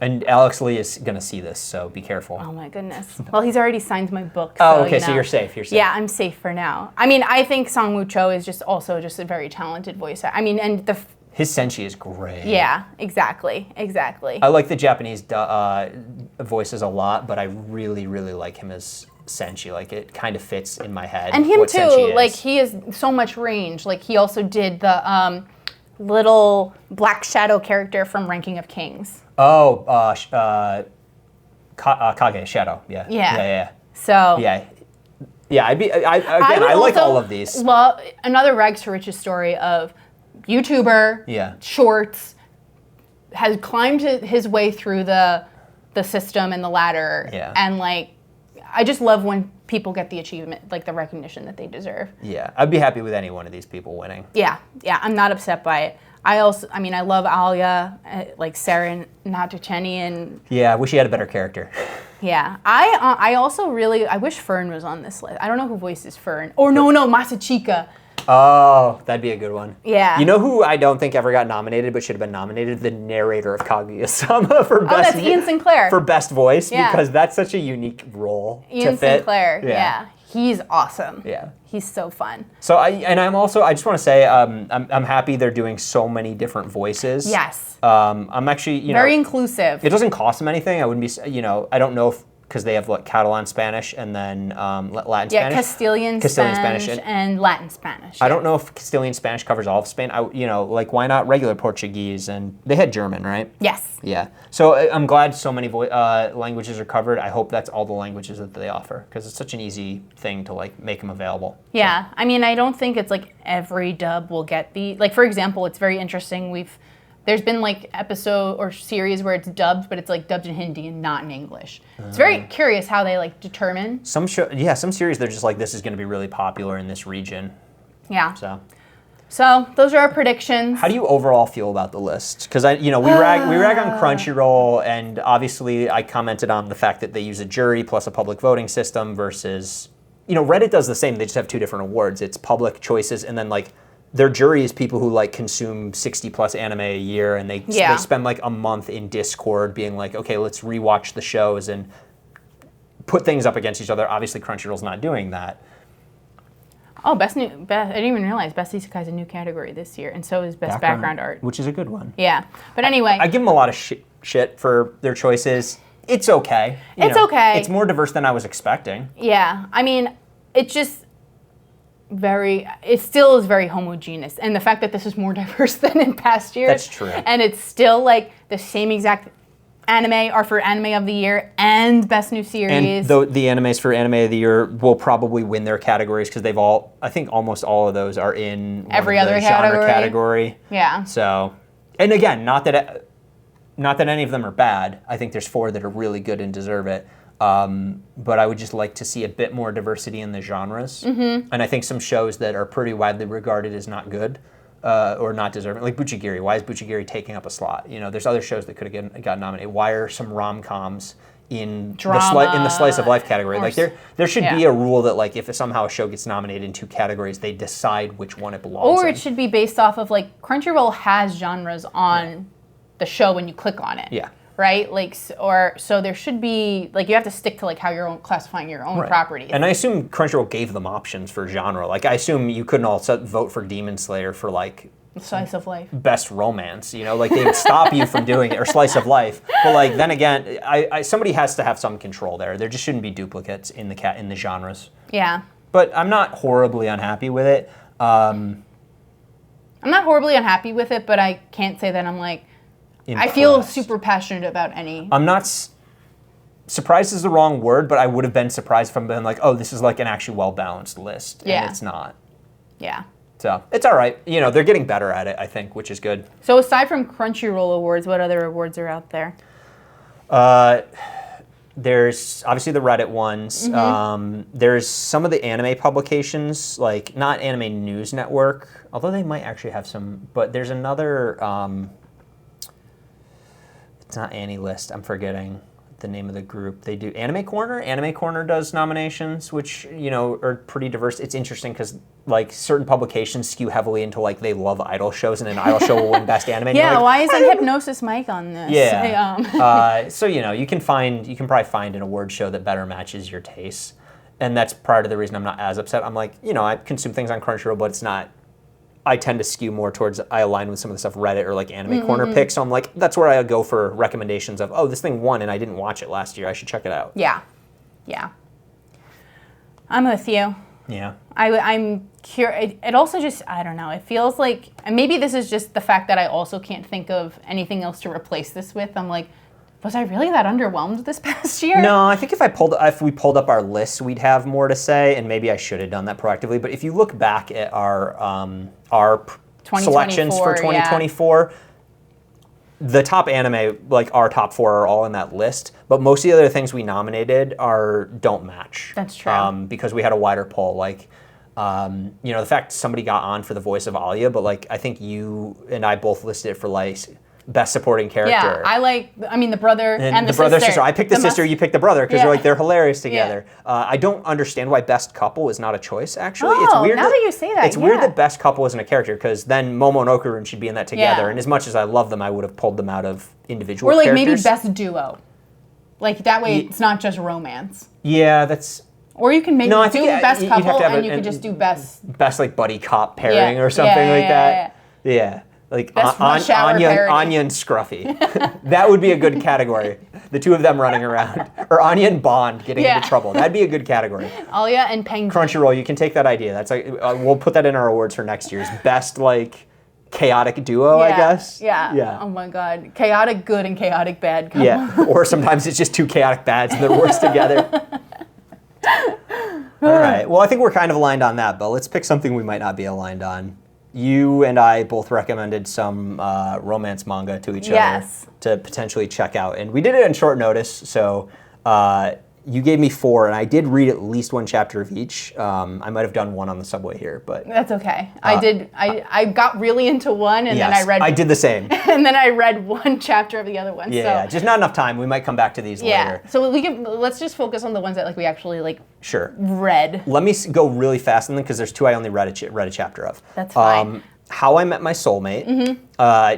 And Alex Lee is going to see this, so be careful. Oh my goodness. Well, he's already signed my book. So, okay, so you're safe. Yeah, I'm safe for now. I mean, I think Song Woo Cho is just a very talented voice actor. I mean, and his senshi is great. Yeah, exactly. I like the Japanese voices a lot, but I really, really like him as senshi. Like, it kind of fits in my head. And him too. Like, he has so much range. Like, he also did the little black shadow character from Ranking of Kings. Oh, Kage, Shadow. Yeah. So. Yeah. I like all of these. Love another rags to riches story of YouTuber, shorts, has climbed his way through the system and the ladder, and like, I just love when people get the achievement, like the recognition that they deserve. Yeah, I'd be happy with any one of these people winning. Yeah, I'm not upset by it. I love Alia, like Sarah Natachenian. Yeah, I wish he had a better character. Yeah, I also I wish Fern was on this list. I don't know who voices Fern. Or no, Masachika. Oh, that'd be a good one. Yeah. You know who I don't think ever got nominated but should have been nominated? The narrator of Kaguya-sama for best. Oh, that's Ian Sinclair. For best voice, because that's such a unique role Ian to fit. Sinclair, yeah. He's awesome. Yeah. He's so fun. So I just want to say I'm happy they're doing so many different voices. Yes. I'm actually, very inclusive. It doesn't cost them anything. I wouldn't be, I don't know if, because they have Catalan Spanish and then Latin Spanish. Yeah, Castilian Spanish and Latin Spanish. I don't know if Castilian Spanish covers all of Spain. Why not regular Portuguese? And they had German, right? Yes. Yeah. So I'm glad so many languages are covered. I hope that's all the languages that they offer, because it's such an easy thing to make them available. Yeah. So. I mean, I don't think it's every dub will get for example, it's very interesting. There's been episode or series where it's dubbed, but it's dubbed in Hindi and not in English. It's very curious how they determine. Some series they're just this is going to be really popular in this region. Yeah. So those are our predictions. How do you overall feel about the list? Because we rag on Crunchyroll, and obviously I commented on the fact that they use a jury plus a public voting system versus Reddit does the same. They just have 2 different awards. It's public choices, and then their jury is people who consume 60 plus anime a year, and they spend a month in Discord being okay, let's rewatch the shows and put things up against each other. Obviously, Crunchyroll's not doing that. Oh, I didn't even realize Best Isekai is a new category this year, and so is Best Background Art, which is a good one. Yeah, but anyway, I give them a lot of shit for their choices. It's okay. Okay. It's more diverse than I was expecting. Yeah, I mean, it's just. It still is very homogeneous, and the fact that this is more diverse than in past years. That's true. And it's still the same exact anime are for Anime of the Year and Best New Series. And the animes for Anime of the Year will probably win their categories, because I think almost all of those are in every other genre category. Yeah. So, and again, not that any of them are bad. I think there's 4 that are really good and deserve it. But I would just like to see a bit more diversity in the genres. Mm-hmm. And I think some shows that are pretty widely regarded as not good or not deserving, like Buchigiri. Why is Buchigiri taking up a slot? There's other shows that could have gotten nominated. Why are some rom-coms in the slice of life category? There should be a rule that if somehow a show gets nominated in 2 categories, they decide which one it belongs in. Or it should be based off of Crunchyroll has genres on the show when you click on it. Yeah. Right? So there should be, you have to stick to how you're classifying your own properties. And I assume Crunchyroll gave them options for genre. I assume you couldn't all vote for Demon Slayer for Slice of Life. Best romance, they would stop you from doing it, or Slice of Life. But then again, somebody has to have some control there. There just shouldn't be duplicates in the genres. Yeah. But I'm not horribly unhappy with it. I'm not horribly unhappy with it, but I can't say that I'm I feel super passionate about any. I'm not surprised is the wrong word, but I would have been surprised from being oh, this is an actually well-balanced list. Yeah. And it's not. Yeah. So it's all right. They're getting better at it, I think, which is good. So aside from Crunchyroll Awards, what other awards are out there? There's obviously the Reddit ones. There's some of the anime publications, like not Anime News Network, although they might actually have some, but there's another, it's not AniList, I'm forgetting the name of the group. They do Anime Corner. Anime Corner does nominations, which, you know, are pretty diverse. It's interesting because like certain publications skew heavily into like they love idol shows and an idol show will win best anime. Yeah, like, why isn't Hypnosis Mike on this? Yeah. So, you know, you can probably find an award show that better matches your tastes. And that's part of the reason I'm not as upset. I'm like, you know, I consume things on Crunchyroll, but it's not, I tend to skew more towards, I align with some of the stuff Reddit or like Anime Corner picks. So I'm like, that's where I go for recommendations of, oh, this thing won and I didn't watch it last year. I should check it out. Yeah. Yeah. I'm with you. Yeah. I'm curious. It also just, I don't know, it feels like, and maybe this is just the fact that I also can't think of anything else to replace this with. I'm like, was I really that underwhelmed this past year? No, I think if we pulled up our list, we'd have more to say, and maybe I should have done that proactively. But if you look back at our selections for 2024, the top anime, like our top 4, are all in that list. But most of the other things we nominated don't match. That's true. Because we had a wider poll, like. You know, the fact somebody got on for the voice of Alia, but like I think you and I both listed it for like best supporting character. Yeah, I mean the brother and the brother sister. I picked the sister, you picked the brother because they're hilarious together. Yeah. I don't understand why best couple is not a choice. Actually, it's weird. Now that you say that, it's weird that best couple isn't a character because then Momo and Okarun should be in that together. Yeah. And as much as I love them, I would have pulled them out of individual. Or like characters. maybe best duo, like that way it's not just romance. Yeah, that's. Or you can maybe do best couple and you could could just do best like buddy cop pairing or something like that. Yeah. Like Anya and Scruffy. That would be a good category. The two of them running around. Or Anya and Bond getting into trouble. That'd be a good category. Alia and Penguin. Crunchyroll, you can take that idea. That's like we'll put that in our awards for next year's best like chaotic duo, I guess. Yeah. Oh my god. Chaotic good and chaotic bad couple. Yeah. Or sometimes it's just two chaotic bads and they're worse together. All right. Well, I think we're kind of aligned on that, but let's pick something we might not be aligned on. You and I both recommended some romance manga to each other to potentially check out. And we did it on short notice, so you gave me 4, and I did read at least 1 chapter of each. I might have done one on the subway here, but... That's okay. I got really into one, and then I did the same. And then I read 1 chapter of the other one. Yeah, just not enough time. We might come back to these later. So let's just focus on the ones that like we actually like read. Let me go really fast on them, because there's 2 I only read a chapter of. That's fine. How I Met My Soulmate,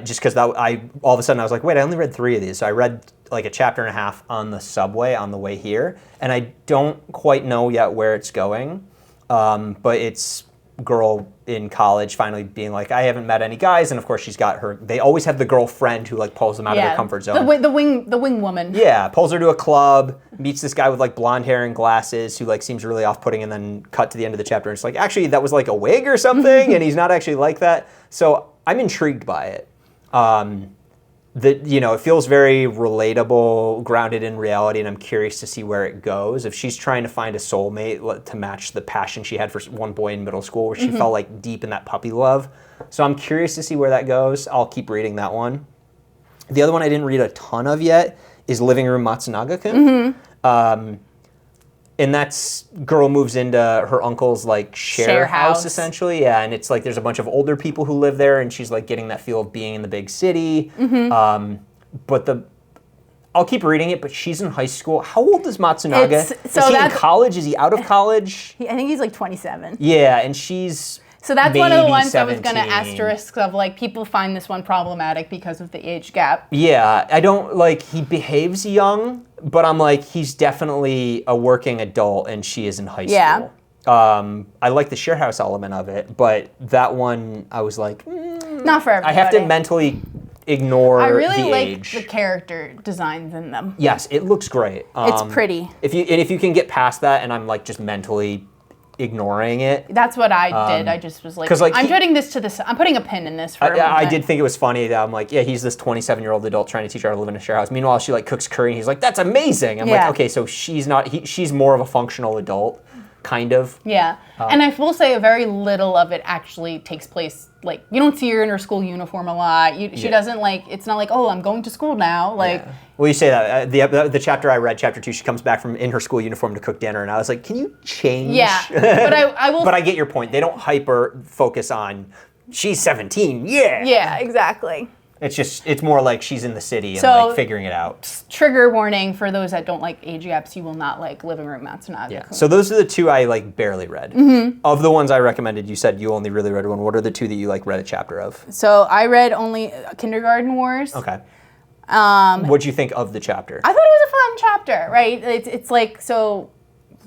just because all of a sudden I was like, wait, I only read 3 of these. So I read like a chapter and a half on the subway on the way here, and I don't quite know yet where it's going, but it's girl in college finally being like, I haven't met any guys, and of course she's got they always have the girlfriend who like pulls them out of their comfort zone. The wing woman. Yeah, pulls her to a club, meets this guy with like blonde hair and glasses who like seems really off-putting, and then cut to the end of the chapter and it's like, actually that was like a wig or something, and he's not actually like that. So I'm intrigued by it. It feels very relatable, grounded in reality, and I'm curious to see where it goes. If she's trying to find a soulmate to match the passion she had for one boy in middle school, where she felt like deep in that puppy love. So I'm curious to see where that goes. I'll keep reading that one. The other one I didn't read a ton of yet is Living Room Matsunaga-kun. And that's girl moves into her uncle's like share house essentially. Yeah, and it's like there's a bunch of older people who live there, and she's like getting that feel of being in the big city. But I'll keep reading it, but she's in high school. How old is Matsunaga? Is he in college? Is he out of college? I think he's like 27. Yeah, and she's So that's one of the ones 17. I was going to asterisk of like people find this one problematic because of the age gap. Yeah, I don't like he behaves young, but I'm like he's definitely a working adult and she is in high school. I like the share house element of it, but that one I was like not for everybody. I have to mentally ignore I really the like age. the character designs in them. Yes, it looks great. It's pretty. If you can get past that, and I'm like just mentally ignoring it. That's what I did. I just was like, I'm putting this to this. I'm putting a pin in this for a moment. I did think it was funny that I'm like, yeah, he's this 27-year-old adult trying to teach her how to live in a share house. Meanwhile, she like cooks curry, and he's like, that's amazing. I'm like, okay, so she's not. She's more of a functional adult. kind of. Yeah. And I will say very little of it actually takes place, like, you don't see her in her school uniform a lot. She doesn't, like, it's not like, oh, I'm going to school now. Like, Well, you say that. The chapter I read, chapter 2, she comes back from in her school uniform to cook dinner, and I was like, can you change? Yeah. But I will. But I get your point. They don't hyper focus on, she's 17, yeah. Yeah, exactly. It's more like she's in the city and like figuring it out. Trigger warning for those that don't like age gaps, you will not like Living Room Matsunaga. Yeah. So those are the 2 I like barely read. Of the ones I recommended, you said you only really read one. What are the 2 that you like read a chapter of? So I read only Kindergarten Wars. Okay. What'd you think of the chapter? I thought it was a fun chapter, right? It's like, so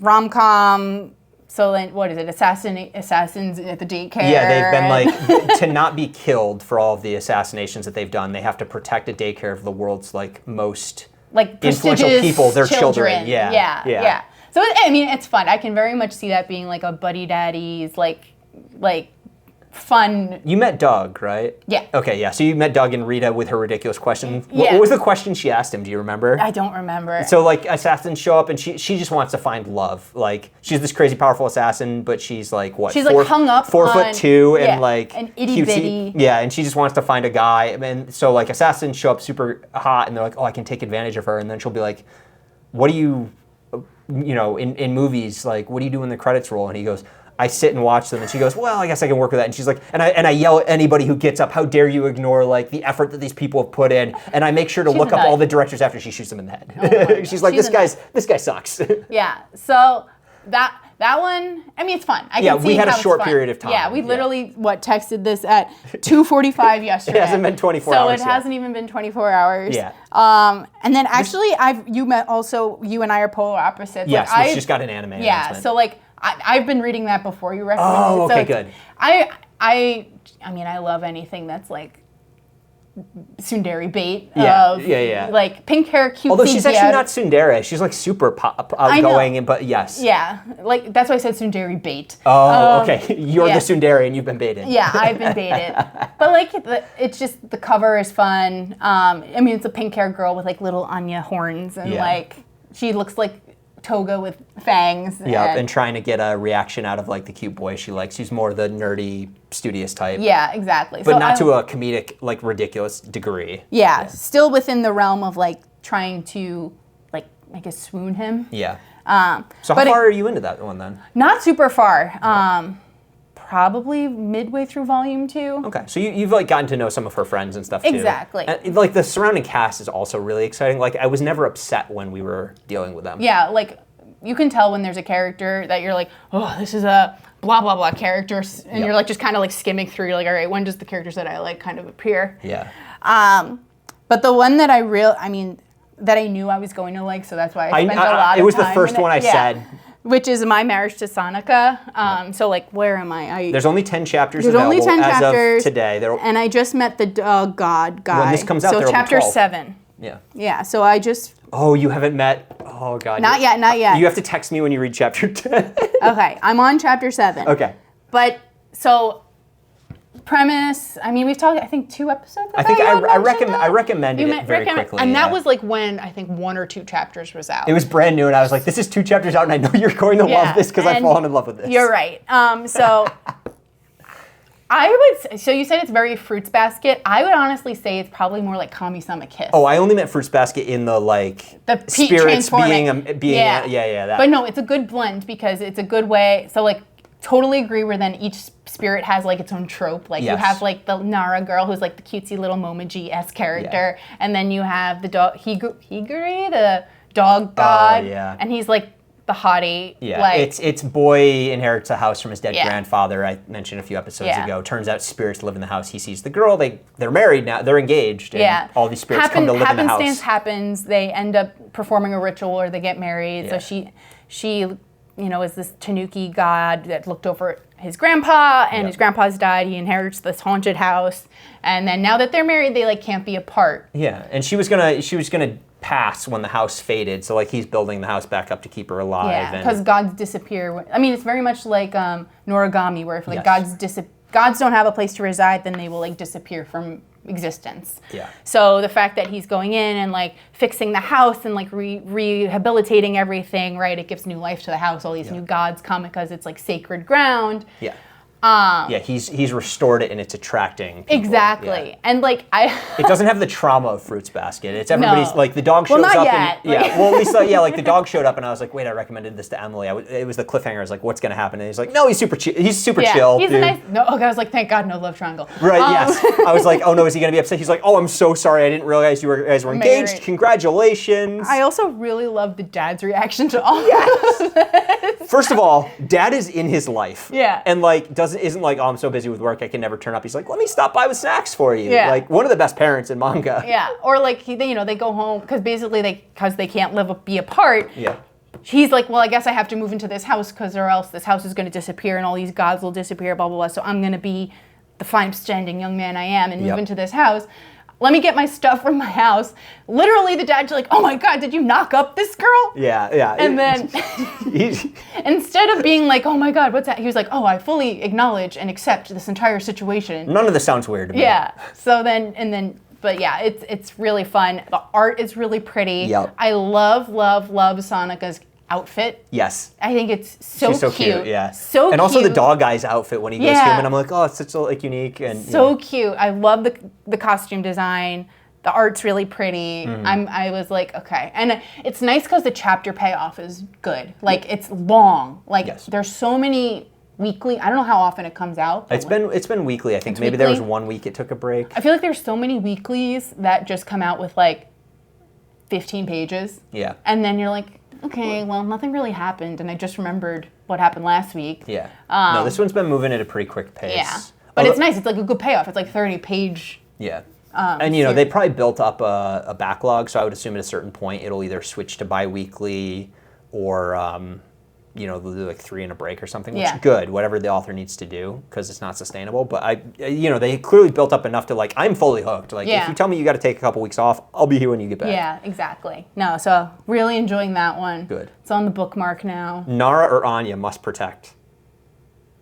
romcom. So then, what is it? Assassins at the daycare. Yeah, they've been like to not be killed for all of the assassinations that they've done. They have to protect a daycare of the world's like most like influential people, their children. Yeah. So I mean, it's fun. I can very much see that being like a buddy daddy's like fun. You met Doug, right? Yeah. Okay, yeah. So you met Doug and Rita with her ridiculous question. What was the question she asked him? Do you remember? I don't remember. So like assassins show up and she just wants to find love. Like she's this crazy powerful assassin, but she's like what? She's like hung up 4'2" and like an itty bitty. Yeah, and she just wants to find a guy. And so like assassins show up super hot and they're like, oh, I can take advantage of her. And then she'll be like, what do you in movies, like what do you do when the credits roll? And he goes, I sit and watch them, and she goes, well, I guess I can work with that. And she's like, and I yell at anybody who gets up, how dare you ignore like the effort that these people have put in? And I make sure to look up all the directors after she shoots them in the head. She's like, this guy sucks. Yeah. So that one, I mean, it's fun. We had a short period of time. Yeah, we literally texted this at 2:45 yesterday. It hasn't been 24 hours. So it hasn't even been 24 hours. Yeah. And then actually, you and I are polar opposites. Yes, like, we just got an anime. Yeah. So like. I've been reading that before you recommended it. Oh, okay, good. I mean, I love anything that's like tsundere bait. Yeah. Like pink hair, cute. Although she's actually not tsundere. She's like super outgoing, but yes. Yeah, like that's why I said tsundere bait. Oh, okay. You're the tsundere and you've been baited. Yeah, I've been baited. But like, it's just, the cover is fun. I mean, it's a pink hair girl with like little Anya horns and like, she looks like Toga with fangs. Yeah, and trying to get a reaction out of like the cute boy she likes. She's more the nerdy, studious type. Yeah, exactly. But not to a comedic, like ridiculous degree. Yeah, still within the realm of like trying to like, I guess, swoon him. Yeah. So how far are you into that one then? Not super far. Probably midway through volume 2. Okay, so you've like gotten to know some of her friends and stuff too. Exactly. And, like the surrounding cast is also really exciting. Like I was never upset when we were dealing with them. Yeah, like you can tell when there's a character that you're like, oh, this is a blah blah blah character, and you're like just kind of like skimming through. You're like, all right, when does the characters that I like kind of appear? Yeah. But the one that that I knew I was going to like, so that's why I spent a lot of time. It was the first one I said. Which is My Marriage to Saneka. So, like, where am I? There's only 10 chapters available as of today. And I just met the God guy. When this comes out, so there will be 12. chapter 7. Yeah. Yeah, so I just... Oh, you haven't met... Oh, God. Not yet. You have to text me when you read chapter 10. Okay, I'm on chapter 7. Okay. But, so... Premise, I mean, we've talked, I think, 2 episodes ago. I think I recommended it very quickly. And that was like when I think 1 or 2 chapters was out. It was brand new, and I was like, this is 2 chapters out, and I know you're going to love this because I've fallen in love with this. You're right. So so you said it's very Fruits Basket. I would honestly say it's probably more like Kami-sama Kiss. Oh, I only meant Fruits Basket in the like the spirits being that. But no, it's a good blend because it's a good way. So like, totally agree where then each spirit has like its own trope. Like you have like the Nara girl who's like the cutesy little Momoji-esque character. Yeah. And then you have the dog, Higuri, the dog god. And he's like the hottie. Yeah, like, it's boy inherits a house from his dead grandfather. I mentioned a few episodes ago. Turns out spirits live in the house. He sees the girl. They're married now. They're engaged. And all these spirits come to live in the house. Happenstance happens. They end up performing a ritual or they get married. So she is this Tanuki god that looked over his grandpa, and his grandpa's died. He inherits this haunted house, and then now that they're married, they like can't be apart. Yeah, and she was gonna pass when the house faded. So like he's building the house back up to keep her alive. Yeah, because gods disappear. I mean, it's very much like Noragami, where if like gods don't have a place to reside, then they will like disappear from existence. Yeah. So the fact that he's going in and like fixing the house and like rehabilitating everything, right? It gives new life to the house. All these new gods come because it's like sacred ground. Yeah. He's restored it and it's attracting people. Exactly. Yeah. And like it doesn't have the trauma of Fruits Basket. It's everybody's like the dog shows not up yet. and well at least like the dog showed up and I was like, wait, I recommended this to Emily. It was the cliffhanger. I was like, what's gonna happen? And he's like, no, he's super chill. He's super chill. He's dude. a nice I was like, thank God no love triangle. Right, yes. I was like, oh no, is he gonna be upset? He's like, oh, I'm so sorry. I didn't realize you guys were engaged. Married. Congratulations. I also really love the dad's reaction to all this. First of all, dad is in his life. Yeah. And like isn't like, oh, I'm so busy with work, I can never turn up. He's like, let me stop by with snacks for you. Yeah. Like one of the best parents in manga. Yeah. Or like they go home because basically they can't be apart. Yeah. He's like, well, I guess I have to move into this house because or else this house is going to disappear and all these gods will disappear, blah, blah, blah. So I'm going to be the fine, upstanding young man I am and move into this house. Let me get my stuff from my house. Literally, the dad's like, oh my God, did you knock up this girl? Yeah. And then instead of being like, oh my God, what's that? He was like, oh, I fully acknowledge and accept this entire situation. None of this sounds weird to me. Yeah. But yeah, it's really fun. The art is really pretty. Yep. I love Saneka's outfit. Yes. I think it's She's so cute. Yeah. So cute. And also the dog guy's outfit when he goes human. I'm like, oh, it's such like unique and so cute. I love the costume design. The art's really pretty. I was like, okay. And it's nice because the chapter payoff is good. Like it's long. Like there's so many weekly. I don't know how often it comes out. It's been weekly. I think maybe there was 1 week it took a break. I feel like there's so many weeklies that just come out with like 15 pages. Yeah. And then you're like, okay, well, nothing really happened, and I just remembered what happened last week. Yeah. No, this one's been moving at a pretty quick pace. Yeah. But it's nice. It's like a good payoff. It's like 30-page. Yeah. And, they probably built up a backlog, so I would assume at a certain point it'll either switch to bi-weekly or, they'll do like 3 in a break or something, which is good, whatever the author needs to do, because it's not sustainable. But, they clearly built up enough to, like, I'm fully hooked. Like, if you tell me you got to take a couple weeks off, I'll be here when you get back. Yeah, exactly. No, so really enjoying that one. Good. It's on the bookmark now. Nara or Anya must protect.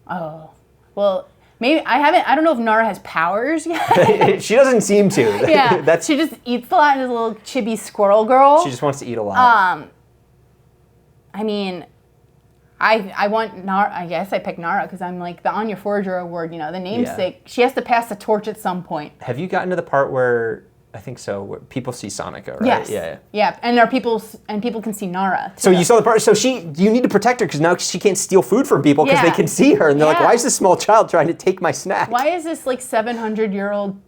Oh, well, maybe I don't know if Nara has powers yet. She doesn't seem to. Yeah, she just eats a lot as a little chibi squirrel girl. She just wants to eat a lot. I mean, I want Nara. I guess I picked Nara because I'm like the Anya Forger Award. The namesake. She has to pass the torch at some point. Have you gotten to the part where I think so? Where people see Saneka, right? Yes. Yeah. And people can see Nara. Too. So you saw the part. So you need to protect her because now she can't steal food from people because they can see her and they're like, why is this small child trying to take my snack? Why is this like 700-year-old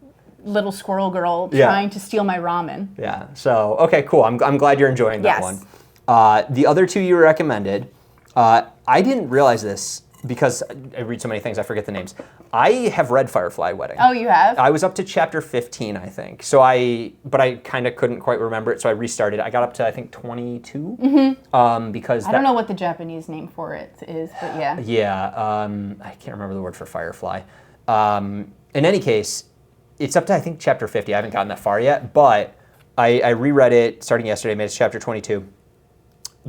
little squirrel girl trying to steal my ramen? Yeah. So okay, cool. I'm glad you're enjoying that one. The other two you recommended. I didn't realize this because I read so many things, I forget the names. I have read Firefly Wedding. Oh, you have? I was up to chapter 15, I think. But I kind of couldn't quite remember it, so I restarted. I got up to, I think, 22. Because I don't know what the Japanese name for it is, but yeah. Yeah, I can't remember the word for Firefly. In any case, it's up to, I think, chapter 50. I haven't gotten that far yet, but I reread it starting yesterday, made it to chapter 22.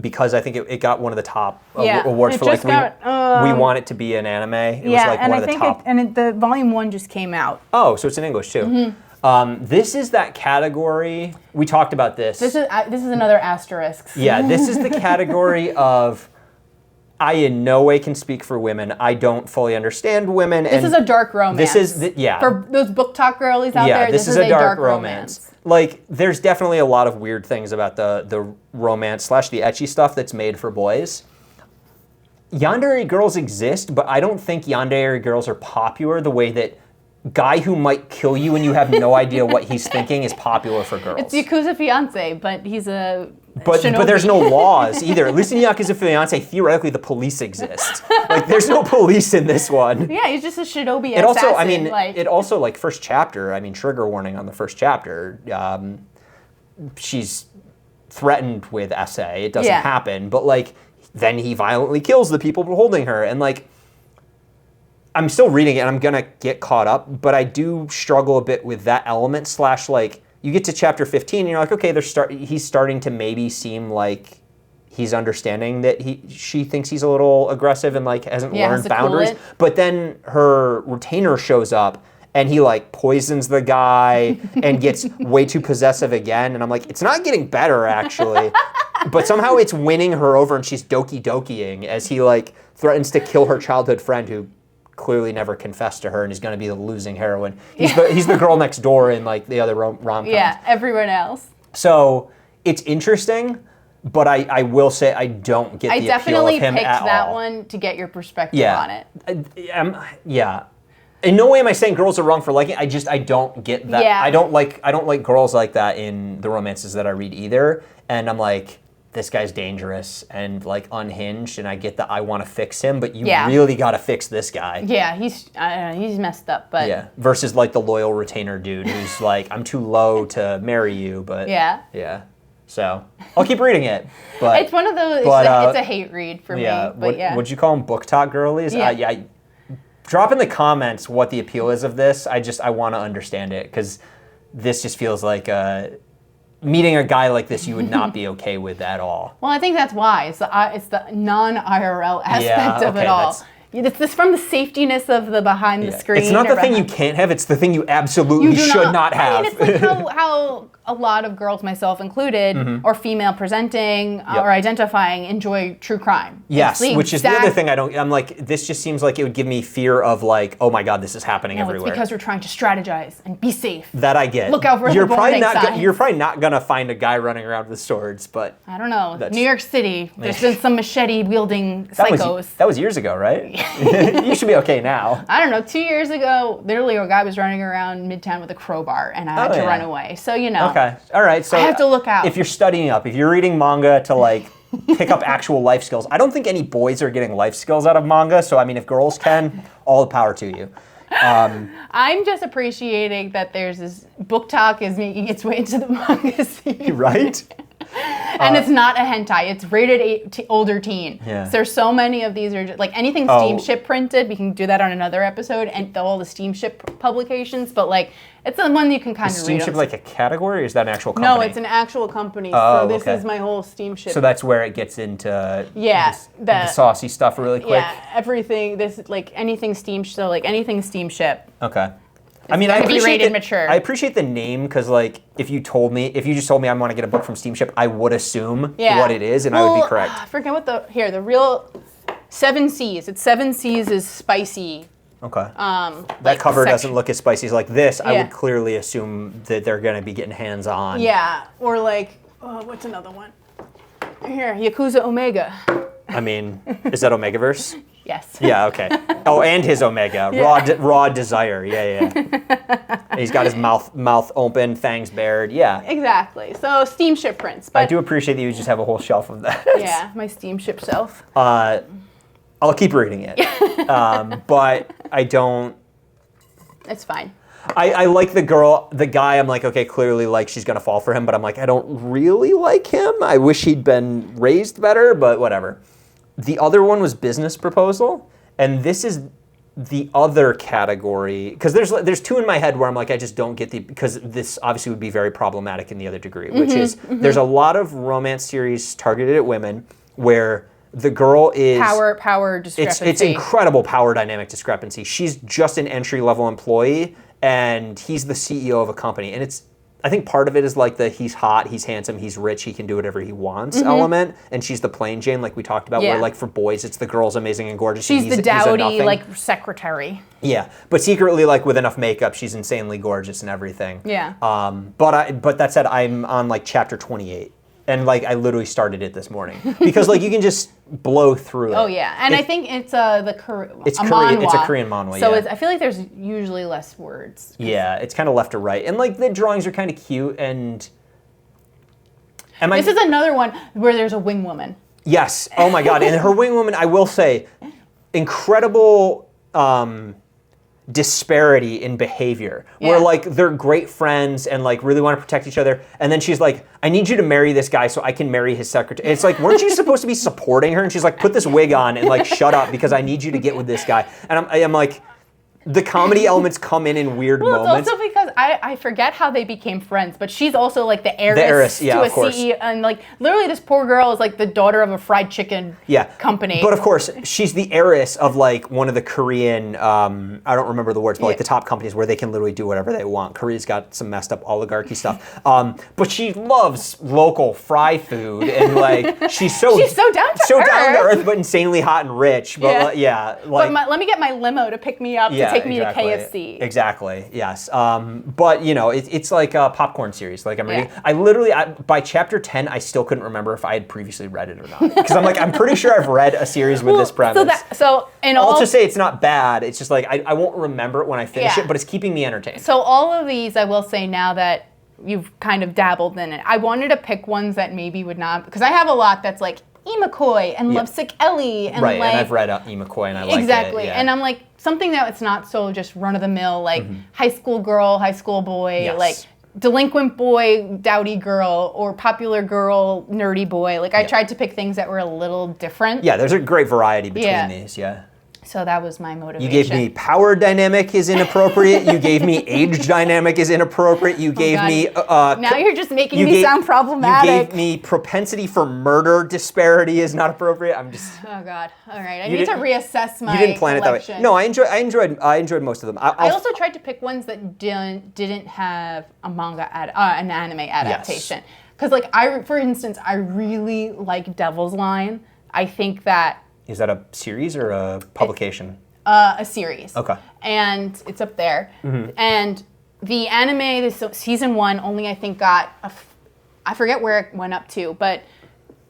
Because I think it got one of the top awards for like we want it to be an anime. It was like one of the top. The volume 1 just came out. Oh, so it's in English too. This is that category. We talked about this. This is another asterisk. Yeah, this is the category of I in no way can speak for women. I don't fully understand women. This is a dark romance. This is for those book-tok girlies out there. This is a dark romance. Like, there's definitely a lot of weird things about the romance / the ecchi stuff that's made for boys. Yandere girls exist, but I don't think yandere girls are popular the way that guy who might kill you and you have no idea what he's thinking is popular for girls. It's Yakuza Fiance, but he's a But shinobi. there's no laws either. At least in Yakuza Fiance, theoretically the police exist. Like, there's no police in this one. Yeah, he's just a shinobi It assassin. also, I mean, it also, like, first chapter, I mean, trigger warning on the first chapter, she's threatened with essay. It doesn't happen, but, like, then he violently kills the people holding her, and, like, I'm still reading it, and I'm gonna get caught up, but I do struggle a bit with that element / like, you get to chapter 15, and you're like, okay, he's starting to maybe seem like he's understanding that she thinks he's a little aggressive and like hasn't learned boundaries. Cool it. But then her retainer shows up, and he like poisons the guy and gets way too possessive again. And I'm like, it's not getting better actually. But somehow it's winning her over and she's doki-dokiing as he like threatens to kill her childhood friend who clearly never confessed to her and is going to be the losing heroine. He's the girl next door in like the other rom-coms. Yeah, everyone else. So it's interesting, but I will say I don't get the appeal of him at all. I definitely picked that one to get your perspective on it. Yeah. In no way am I saying girls are wrong for liking it. I don't get that. Yeah. I don't like girls like that in the romances that I read either. And I'm like, this guy's dangerous and like unhinged, and I get that I want to fix him, but you really got to fix this guy. Yeah, he's messed up, but yeah. Versus like the loyal retainer dude who's like, I'm too low to marry you, but yeah. So I'll keep reading it, but it's one of those. It's a hate read for me. But would you call them book-tok girlies? Yeah. Drop in the comments what the appeal is of this. I want to understand it because this just feels like meeting a guy like this you would not be okay with at all. Well, I think that's why. It's the non-IRL aspect of it all. It's this from the safetiness of the behind the screen. It's not the thing you can't have, it's the thing you absolutely should not have. I mean, it's like how a lot of girls, myself included, or female presenting or identifying, enjoy true crime. Yes, which is the other thing I'm like, this just seems like it would give me fear of like, oh my God, this is happening everywhere. It's because we're trying to strategize and be safe. That I get. Look out for the warning signs. You're probably not going to find a guy running around with swords, but... I don't know. New York City, there's been some machete-wielding psychos. That was years ago, right? You should be okay now. I don't know. 2 years ago, literally a guy was running around Midtown with a crowbar, and I had to run away. So, you know. Okay. All right. So I have to look out. If you're studying up, if you're reading manga to like pick up actual life skills, I don't think any boys are getting life skills out of manga. So, I mean, if girls can, all the power to you. I'm just appreciating that there's this book-tok is making its way into the manga scene. Right? And it's not a hentai. It's rated older teen. Yeah. So there's so many of these are just, like anything steamship printed. We can do that on another episode and all the steamship publications. But like it's the one you can kind of read. Steamship like a category, or is that an actual company? No, it's an actual company. So this is my whole steamship. So that's where it gets into the saucy stuff really quick. Yeah, everything. This like anything steamship. So like anything steamship. Okay. I mean, I appreciate the name because, like, if you just told me I want to get a book from Steamship, I would assume what it is, and I would be correct. I forget what the real 7 C's. It's 7 C's is spicy. Okay. That cover doesn't look as spicy as like this. I would clearly assume that they're going to be getting hands on. Yeah, or like, what's another one? Here, Yakuza Omega. I mean, is that Omegaverse? Yes. Yeah, okay. Oh, and his Omega. Raw Desire. Yeah. He's got his mouth open, fangs bared. Yeah. Exactly. So steamship prints. But I do appreciate that you just have a whole shelf of that. Yeah, my steamship shelf. I'll keep reading it. But I don't... It's fine. I like the guy, I'm like, okay, clearly like she's going to fall for him, but I'm like, I don't really like him. I wish he'd been raised better, but whatever. The other one was Business Proposal, and this is the other category, because there's 2 in my head where I'm like, I just don't get because this obviously would be very problematic in the other degree, which is there's a lot of romance series targeted at women where the girl is... Power discrepancy. It's incredible power dynamic discrepancy. She's just an entry-level employee, and he's the CEO of a company, and I think part of it is like he's hot, he's handsome, he's rich, he can do whatever he wants element. And she's the plain Jane, like we talked about, where like for boys, it's the girl's amazing and gorgeous. She's the dowdy, like secretary. Yeah, but secretly, like with enough makeup, she's insanely gorgeous and everything. Yeah. But that said, I'm on like chapter 28. And like I literally started it this morning because like you can just blow through it. Oh yeah, and I think it's Korean. It's a Korean manhwa. So I feel like there's usually less words. Yeah, it's kind of left to right, and like the drawings are kind of cute. And this is another one where there's a wing woman. Yes. Oh my God, and her wing woman, I will say, incredible. Disparity in behavior where like they're great friends and like really want to protect each other, and then she's like, I need you to marry this guy so I can marry his secretary. It's like, weren't you supposed to be supporting her? And she's like, put this wig on and like shut up because I need you to get with this guy. And I'm like, the comedy elements come in weird moments. It's also because I forget how they became friends, but she's also like the heiress yeah, to a of course. CEO, and like literally this poor girl is like the daughter of a fried chicken company. But of course, she's the heiress of like one of the Korean, I don't remember the words, but like the top companies where they can literally do whatever they want. Korea's got some messed up oligarchy stuff. But she loves local fry food, and like she's so down to earth, but insanely hot and rich. But let me get my limo to pick me up to take me to KFC. Exactly. Yes. But you know, it's like a popcorn series. Like I'm reading. I literally by chapter 10, I still couldn't remember if I had previously read it or not. Because I'm like, I'm pretty sure I've read a series with this premise. I'll just say it's not bad. It's just like I won't remember it when I finish it, but it's keeping me entertained. So all of these, I will say now that you've kind of dabbled in it, I wanted to pick ones that maybe would not, because I have a lot that's like Imakoi and Lovesick Ellie and right, like, and I've read Imakoi and I like it. Exactly, and I'm like something that it's not so just run of the mill like high school girl, high school boy, like delinquent boy, dowdy girl, or popular girl, nerdy boy. Like I tried to pick things that were a little different. Yeah, there's a great variety between these. Yeah. So that was my motivation. You gave me power dynamic is inappropriate. You gave me age dynamic is inappropriate. You gave me... now you're just making me sound problematic. You gave me propensity for murder disparity is not appropriate. I'm just... Oh, God. All right. I need to reassess my You didn't plan collection. it that way. No, I enjoyed most of them. I also tried to pick ones that didn't have a manga, an anime adaptation. Because, like, for instance, I really like Devil's Line. I think that... Is that a series or a publication? A series. Okay. And it's up there. And the anime, season 1, only I think got, I forget where it went up to, but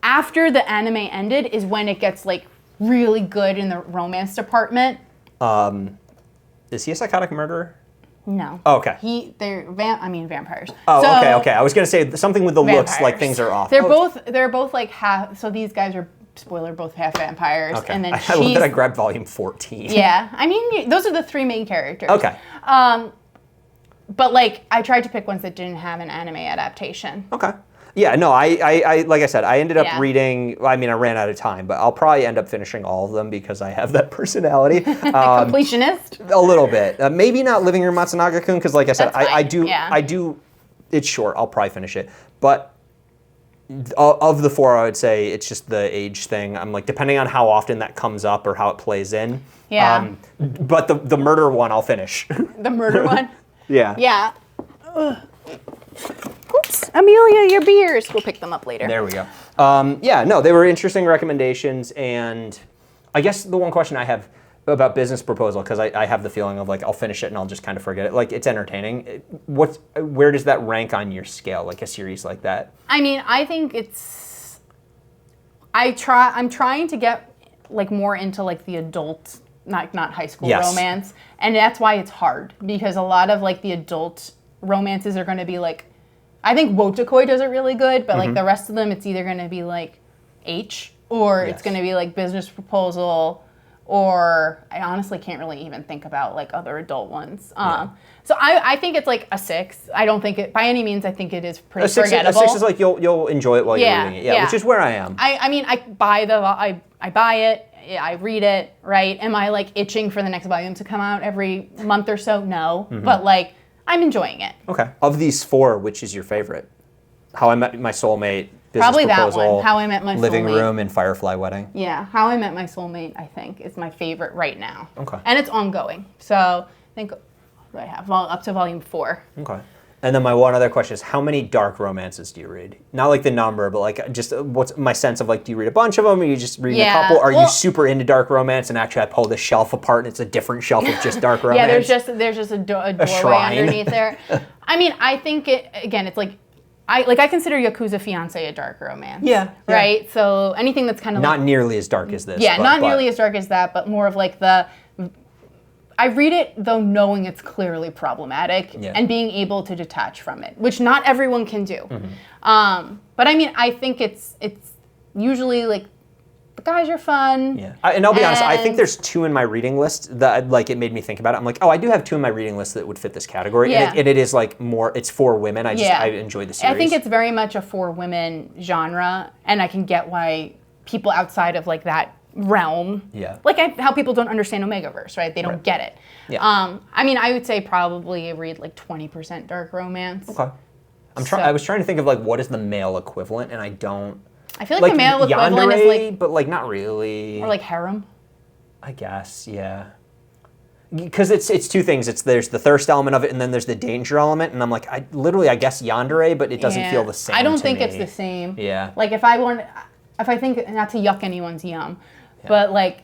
after the anime ended is when it gets like really good in the romance department. Is he a psychotic murderer? No. Oh, okay. They're vampires. Oh, so, okay. I was going to say something with the looks, like things are off. They're both like half, so these guys are, spoiler, both half vampires. Okay. And then I love that I grabbed volume 14. Yeah. I mean, those are the 3 main characters. Okay. But like, I tried to pick ones that didn't have an anime adaptation. Okay. Yeah, no, I like I said, I ended up reading, I mean, I ran out of time, but I'll probably end up finishing all of them because I have that personality. Completionist? A little bit. Maybe not Living Room Matsunaga-kun, because like I said, I do, it's short, I'll probably finish it. But of the 4, I would say it's just the age thing. I'm like, depending on how often that comes up or how it plays in. Yeah. But the murder one, I'll finish. The murder one? Yeah. Yeah. Ugh. Oops, Amelia, your beers. We'll pick them up later. There we go. Yeah, no, they were interesting recommendations, and I guess the one question I have about Business Proposal, because I have the feeling of like I'll finish it and I'll just kind of forget it. Like it's entertaining. Where does that rank on your scale? Like a series like that? I mean, I think it's. I'm trying to get like more into like the adult, not high school romance, and that's why it's hard because a lot of like the adult romances are going to be like. I think Wotakoi does it really good, but like the rest of them, it's either going to be like H or it's going to be like Business Proposal. Or I honestly can't really even think about like other adult ones. So I think it's like a 6. I don't think it by any means. I think it is pretty forgettable. A 6 is like you'll enjoy it while you're reading it. Yeah, which is where I am. I mean I buy it. I read it. Right? Am I like itching for the next volume to come out every month or so? No, but like I'm enjoying it. Okay. Of these 4, which is your favorite? How I Met My Soulmate. Business Probably Proposal, that one, How I Met My Soulmate. Living Room, and Firefly Wedding. Yeah, How I Met My Soulmate, I think, is my favorite right now. Okay. And it's ongoing. So I think, what do I have? Up to volume 4. Okay. And then my one other question is, how many dark romances do you read? Not like the number, but like just what's my sense of like, do you read a bunch of them, or you just read a couple? Are you super into dark romance, and actually I pull the shelf apart and it's a different shelf of just dark romance? Yeah, there's just a doorway underneath there. I mean, I think it's like, I consider Yakuza Fiancé a dark romance. Yeah. Right? So anything that's kind of not nearly as dark as this. Yeah, not nearly as dark as that, but more of like I read it though knowing it's clearly problematic and being able to detach from it, which not everyone can do. But I mean, I think it's usually like the guys are fun. Yeah, and I'll be honest, I think there's 2 in my reading list that like it made me think about it. I'm like, oh, I do have 2 in my reading list that would fit this category, and it is like more. It's for women. I enjoy the series. I think it's very much a for women genre, and I can get why people outside of like that realm. Yeah. Like how people don't understand Omegaverse, right? They don't get it. Yeah. I mean, I would say probably read like 20% dark romance. Okay. I was trying to think of like what is the male equivalent, and I don't. I feel like the male equivalent is like, but like not really. Or like harem. I guess, yeah. Because it's two things. There's the thirst element of it, and then there's the danger element. And I'm like, I guess yandere, but it doesn't feel the same. I don't think me. it's the same. Yeah. Like if I think, not to yuck anyone's yum, but like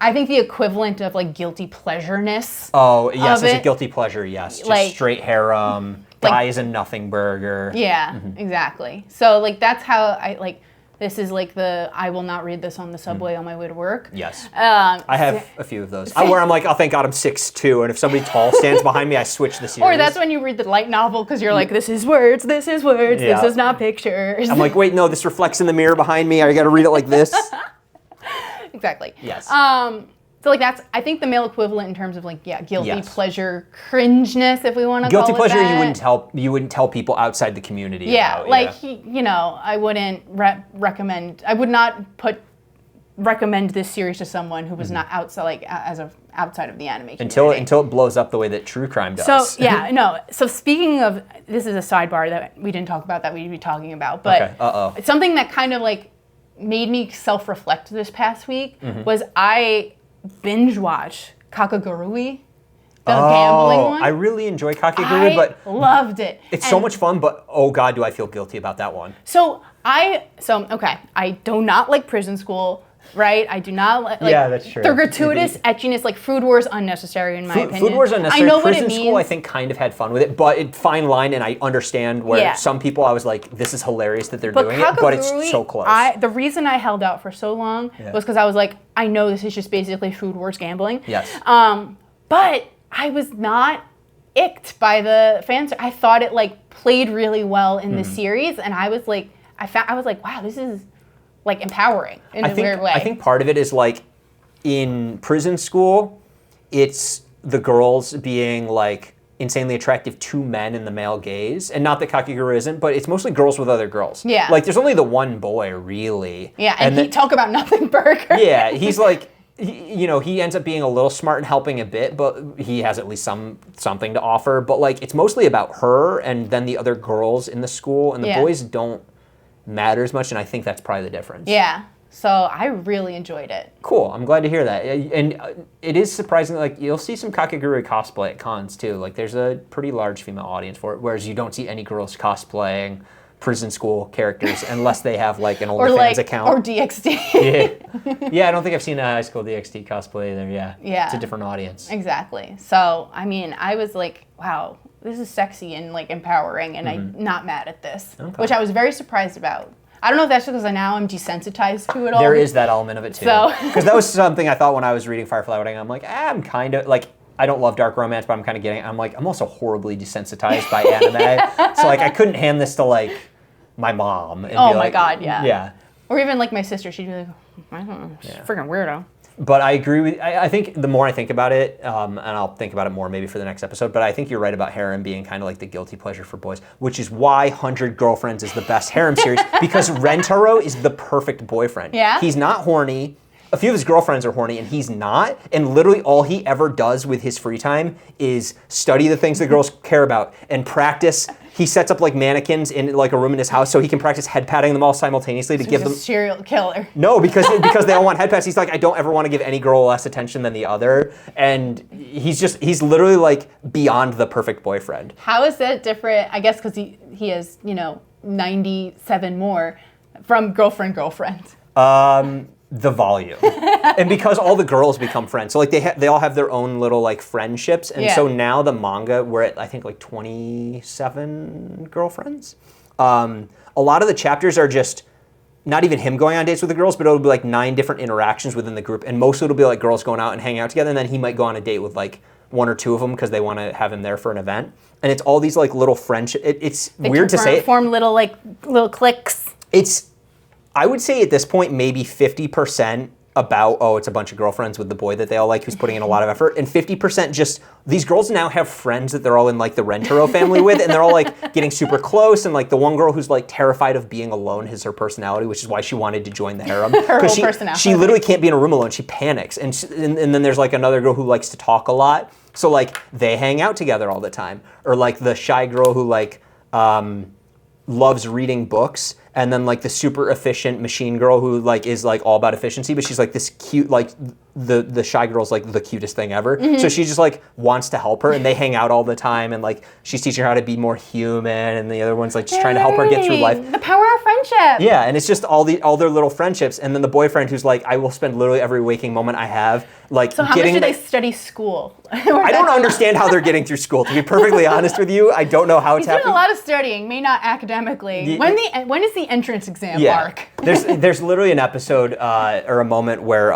I think the equivalent of like guilty pleasureness. Oh yes, as a guilty pleasure, yes. Just like, straight harem, guy is a nothing burger. Yeah, exactly. So like that's how I like. This is like I will not read this on the subway on my way to work. Yes. I have a few of those. Where I'm like, oh, thank God I'm 6'2", and if somebody tall stands behind me, I switch the series. Or that's when you read the light novel because you're like, this is words, this is not pictures. I'm like, wait, no, this reflects in the mirror behind me. I got to read it like this. Exactly. Yes. So like I think the male equivalent in terms of like guilty pleasure cringeness, if we want to call it guilty pleasure that. you wouldn't tell people outside the community about. I wouldn't recommend. I would not recommend this series to someone who was not outside outside of the anime community. Until it blows up the way that true crime does. So So speaking of, this is a sidebar that we didn't talk about that we'd be talking about, but it's something that kind of like made me self-reflect this past week was I binge watch Kakegurui, the gambling one. I really enjoy Kakegurui, but loved it. It's so much fun, but oh God, do I feel guilty about that one. I do not like Prison School, right? I do not like that's true. The gratuitous etchiness, like Food Wars, unnecessary in my opinion. Food Wars unnecessary. I know Prison what it School, means. I think, kind of had fun with it, but fine line, and I understand where some people, I was like, this is hilarious that they're doing it, but it's so close. The reason I held out for so long was because I was like, I know this is just basically Food Wars gambling. Yes. But I was not icked by the fans. I thought it like played really well in the series, and I was like, wow, this is like empowering in a weird way. I think part of it is like in Prison School, it's the girls being like insanely attractive to men in the male gaze, and not that Kakegurui isn't, but it's mostly girls with other girls. Yeah. Like there's only the one boy really. Yeah, and he talk about nothing burger. Yeah, he's like, he ends up being a little smart and helping a bit, but he has at least something to offer. But like it's mostly about her and then the other girls in the school, and the boys don't matter as much, and I think that's probably the difference. Yeah. So I really enjoyed it. Cool. I'm glad to hear that. And it is surprising, like you'll see some Kakegurui cosplay at cons too. Like there's a pretty large female audience for it, whereas you don't see any girls cosplaying Prison School characters unless they have like an OnlyFans account. Or DxD. Yeah, I don't think I've seen a High School DxD cosplay either. Yeah. It's a different audience. Exactly. So, I mean, I was like, wow, this is sexy and like empowering, and I'm not mad at this, which I was very surprised about. I don't know if that's because now I'm desensitized to it all. There is that element of it too. Because that was something I thought when I was reading Firefly Wedding. I'm like, I'm kind of like, I don't love dark romance, but I'm kind of getting it. I'm like, I'm also horribly desensitized by anime. So like, I couldn't hand this to like my mom. And oh my God, yeah. Yeah. Or even like my sister, she'd be like, I don't know, she's a freaking weirdo. But I agree with, I think the more I think about it, and I'll think about it more maybe for the next episode, but I think you're right about harem being kind of like the guilty pleasure for boys, which is why 100 Girlfriends is the best harem series, because Rentaro is the perfect boyfriend. Yeah? He's not horny. A few of his girlfriends are horny, and he's not. And literally all he ever does with his free time is study the things the girls care about and practice. He sets up like mannequins in like a room in his house so he can practice head patting them all simultaneously to give them. He's a serial killer. No, because they all want head pats. He's like, I don't ever want to give any girl less attention than the other, and he's literally like beyond the perfect boyfriend. How is that different? I guess because he has 97 more from girlfriend. The volume. And because all the girls become friends. So like they all have their own little like friendships. And so now the manga, we're at I think like 27 girlfriends. A lot of the chapters are just not even him going on dates with the girls, but it'll be like 9 different interactions within the group. And most of it'll be like girls going out and hanging out together. And then he might go on a date with like 1 or 2 of them because they want to have him there for an event. And it's all these like little friendships. It's weird to say. Form little cliques. I would say at this point maybe 50% about, oh, it's a bunch of girlfriends with the boy that they all like who's putting in a lot of effort, and 50% just, these girls now have friends that they're all in like the Rentaro family with, and they're all like getting super close, and like the one girl who's like terrified of being alone has her personality, which is why she wanted to join the harem. Her whole personality. She literally can't be in a room alone, she panics. And then there's like another girl who likes to talk a lot, so like they hang out together all the time. Or like the shy girl who like loves reading books, and then like the super efficient machine girl who like is like all about efficiency, but she's like this cute, like the shy girl's like the cutest thing ever. So she just like wants to help her, and they hang out all the time, and like she's teaching her how to be more human, and the other one's like just trying to help her get through life. The power of friendship. Yeah, and it's just all their little friendships, and then the boyfriend who's like, I will spend literally every waking moment I have like So how much do they study school? I don't understand how they're getting through school. To be perfectly honest with you, I don't know how it's happening. He's doing a lot of studying, may not academically. When is the entrance exam arc? There's literally an episode or a moment where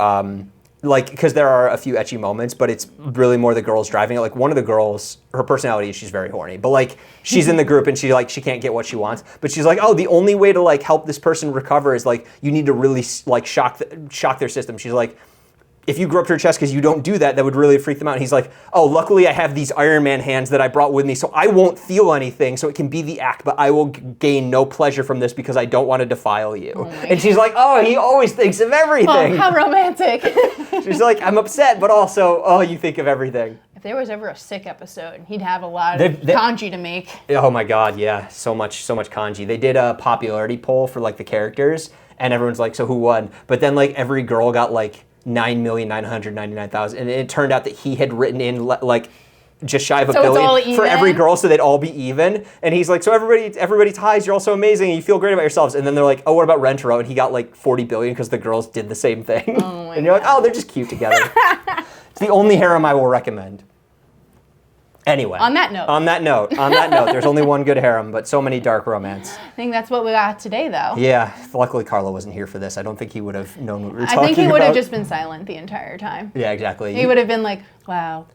like, because there are a few ecchi moments, but it's really more the girls driving it. Like one of the girls, her personality is she's very horny, but like she's in the group and she can't get what she wants, but she's like, oh, the only way to like help this person recover is like you need to really like shock their system. She's like, if you grew up to her chest because you don't do that, that would really freak them out. And he's like, oh, luckily I have these Iron Man hands that I brought with me, so I won't feel anything, so it can be the act, but I will gain no pleasure from this because I don't want to defile you. And she's like, oh, he always thinks of everything. Oh, how romantic. She's like, I'm upset, but also, oh, you think of everything. If there was ever a sick episode, he'd have a lot of kanji to make. Oh my God, yeah, so much kanji. They did a popularity poll for like the characters, and everyone's like, so who won? But then like every girl got like 9,999,000, and it turned out that he had written in like just shy of $1 billion for every girl, so they'd all be even. And he's like, so everybody ties, you're all so amazing, and you feel great about yourselves. And then they're like, oh, what about Rentaro? And he got like 40 billion because the girls did the same thing. Oh my and you're like, oh, they're just cute together. It's the only harem I will recommend. Anyway. On that note, there's only one good harem, but so many dark romance. I think that's what we got today, though. Yeah, luckily Karlo wasn't here for this. I don't think he would have known what we were talking about. I think he would have just been silent the entire time. Yeah, exactly. He would have been like, wow,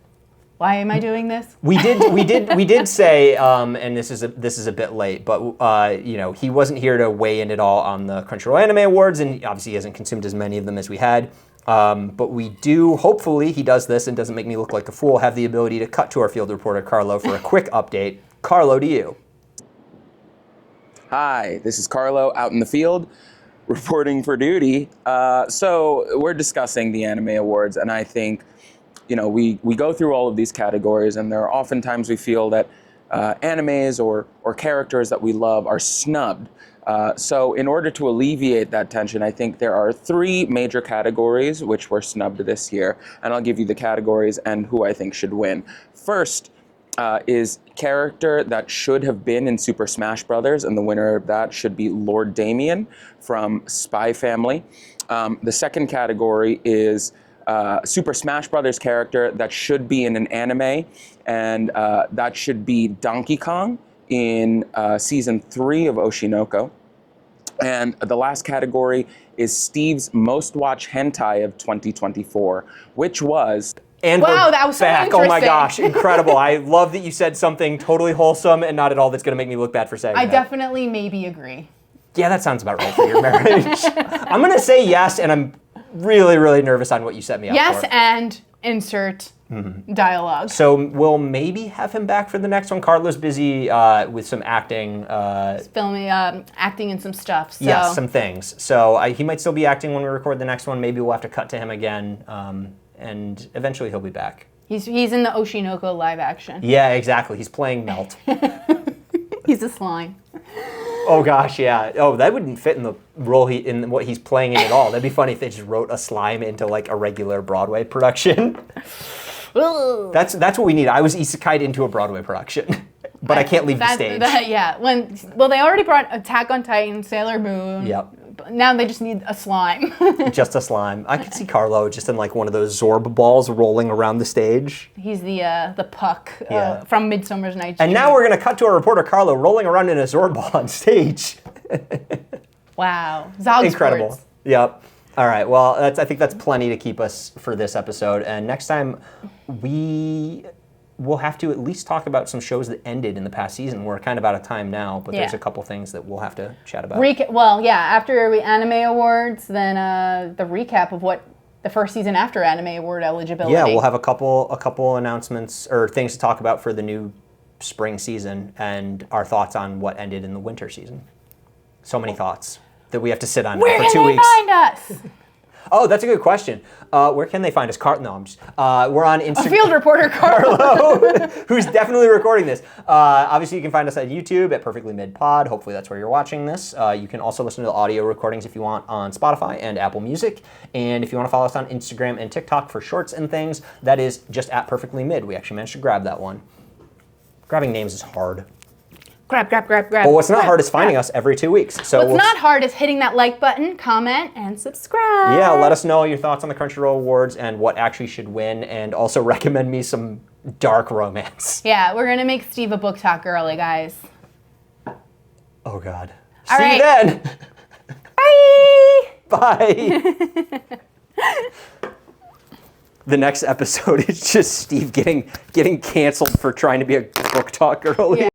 why am I doing this? We did say, and this is a bit late, but you know, he wasn't here to weigh in at all on the Crunchyroll Anime Awards, and obviously he hasn't consumed as many of them as we had. But we do, hopefully he does this and doesn't make me look like a fool, have the ability to cut to our field reporter, Karlo, for a quick update. Karlo, to you. Hi, this is Karlo out in the field, reporting for duty. So we're discussing the Anime Awards, and I think, you know, we go through all of these categories, and there are oftentimes we feel that animes or characters that we love are snubbed. So in order to alleviate that tension, I think there are 3 major categories which were snubbed this year, and I'll give you the categories and who I think should win. First is character that should have been in Super Smash Brothers, and the winner of that should be Lord Damien from Spy Family. The second category is Super Smash Brothers character that should be in an anime, and that should be Donkey Kong in season 3 of Oshinoko. And the last category is Steve's most watched hentai of 2024, which was... And wow, we're that was so back. interesting. Oh my gosh, incredible. I love that you said something totally wholesome and not at all that's going to make me look bad for saying I that. definitely maybe agree. Yeah, that sounds about right for your marriage. I'm going to say yes, and I'm really, really nervous on what you set me up for. Yes, and insert dialogue. So we'll maybe have him back for the next one. Karlo's busy with some acting. Filming, acting in some stuff. So. Yes, some things. So he might still be acting when we record the next one. Maybe we'll have to cut to him again, and eventually he'll be back. He's in the Oshinoko live action. Yeah, exactly. He's playing Melt. He's a slime. Oh gosh, yeah. Oh, that wouldn't fit in the role in what he's playing in at all. That'd be funny if they just wrote a slime into like a regular Broadway production. That's what we need. I was isekai'd into a Broadway production, but I can't leave the stage. Yeah. They already brought Attack on Titan, Sailor Moon. Yep. Now they just need a slime. Just a slime. I could see Karlo just in like one of those Zorb balls rolling around the stage. He's the puck from Midsummer's Night's Dream. And now we're going to cut to our reporter Karlo rolling around in a Zorb ball on stage. Wow. Zog Incredible. Sports. Yep. All right. Well, I think that's plenty to keep us for this episode. And next time we'll have to at least talk about some shows that ended in the past season. We're kind of out of time now, but there's a couple things that we'll have to chat about. After the Anime Awards, then the recap of what the first season after Anime Award eligibility. Yeah, we'll have a couple announcements or things to talk about for the new spring season and our thoughts on what ended in the winter season. So many thoughts that we have to sit on Where for can 2 they weeks. find us? Oh, that's a good question. Where can they find us? Noms. We're on Instagram. Field reporter Karlo. Who's definitely recording this. Obviously, you can find us at YouTube at Perfectly Mid Pod. Hopefully, that's where you're watching this. You can also listen to the audio recordings if you want on Spotify and Apple Music. And if you want to follow us on Instagram and TikTok for shorts and things, that is just at Perfectly Mid. We actually managed to grab that one. Grabbing names is hard. Grab. But what's not hard is finding us every 2 weeks. So What's not hard is hitting that like button, comment, and subscribe. Yeah, let us know your thoughts on the Crunchyroll Awards and what actually should win, and also recommend me some dark romance. Yeah, we're gonna make Steve a book-tok girlie, guys. Oh God. All See right. you then. Bye. Bye. The next episode is just Steve getting canceled for trying to be a book-tok girlie. Yeah.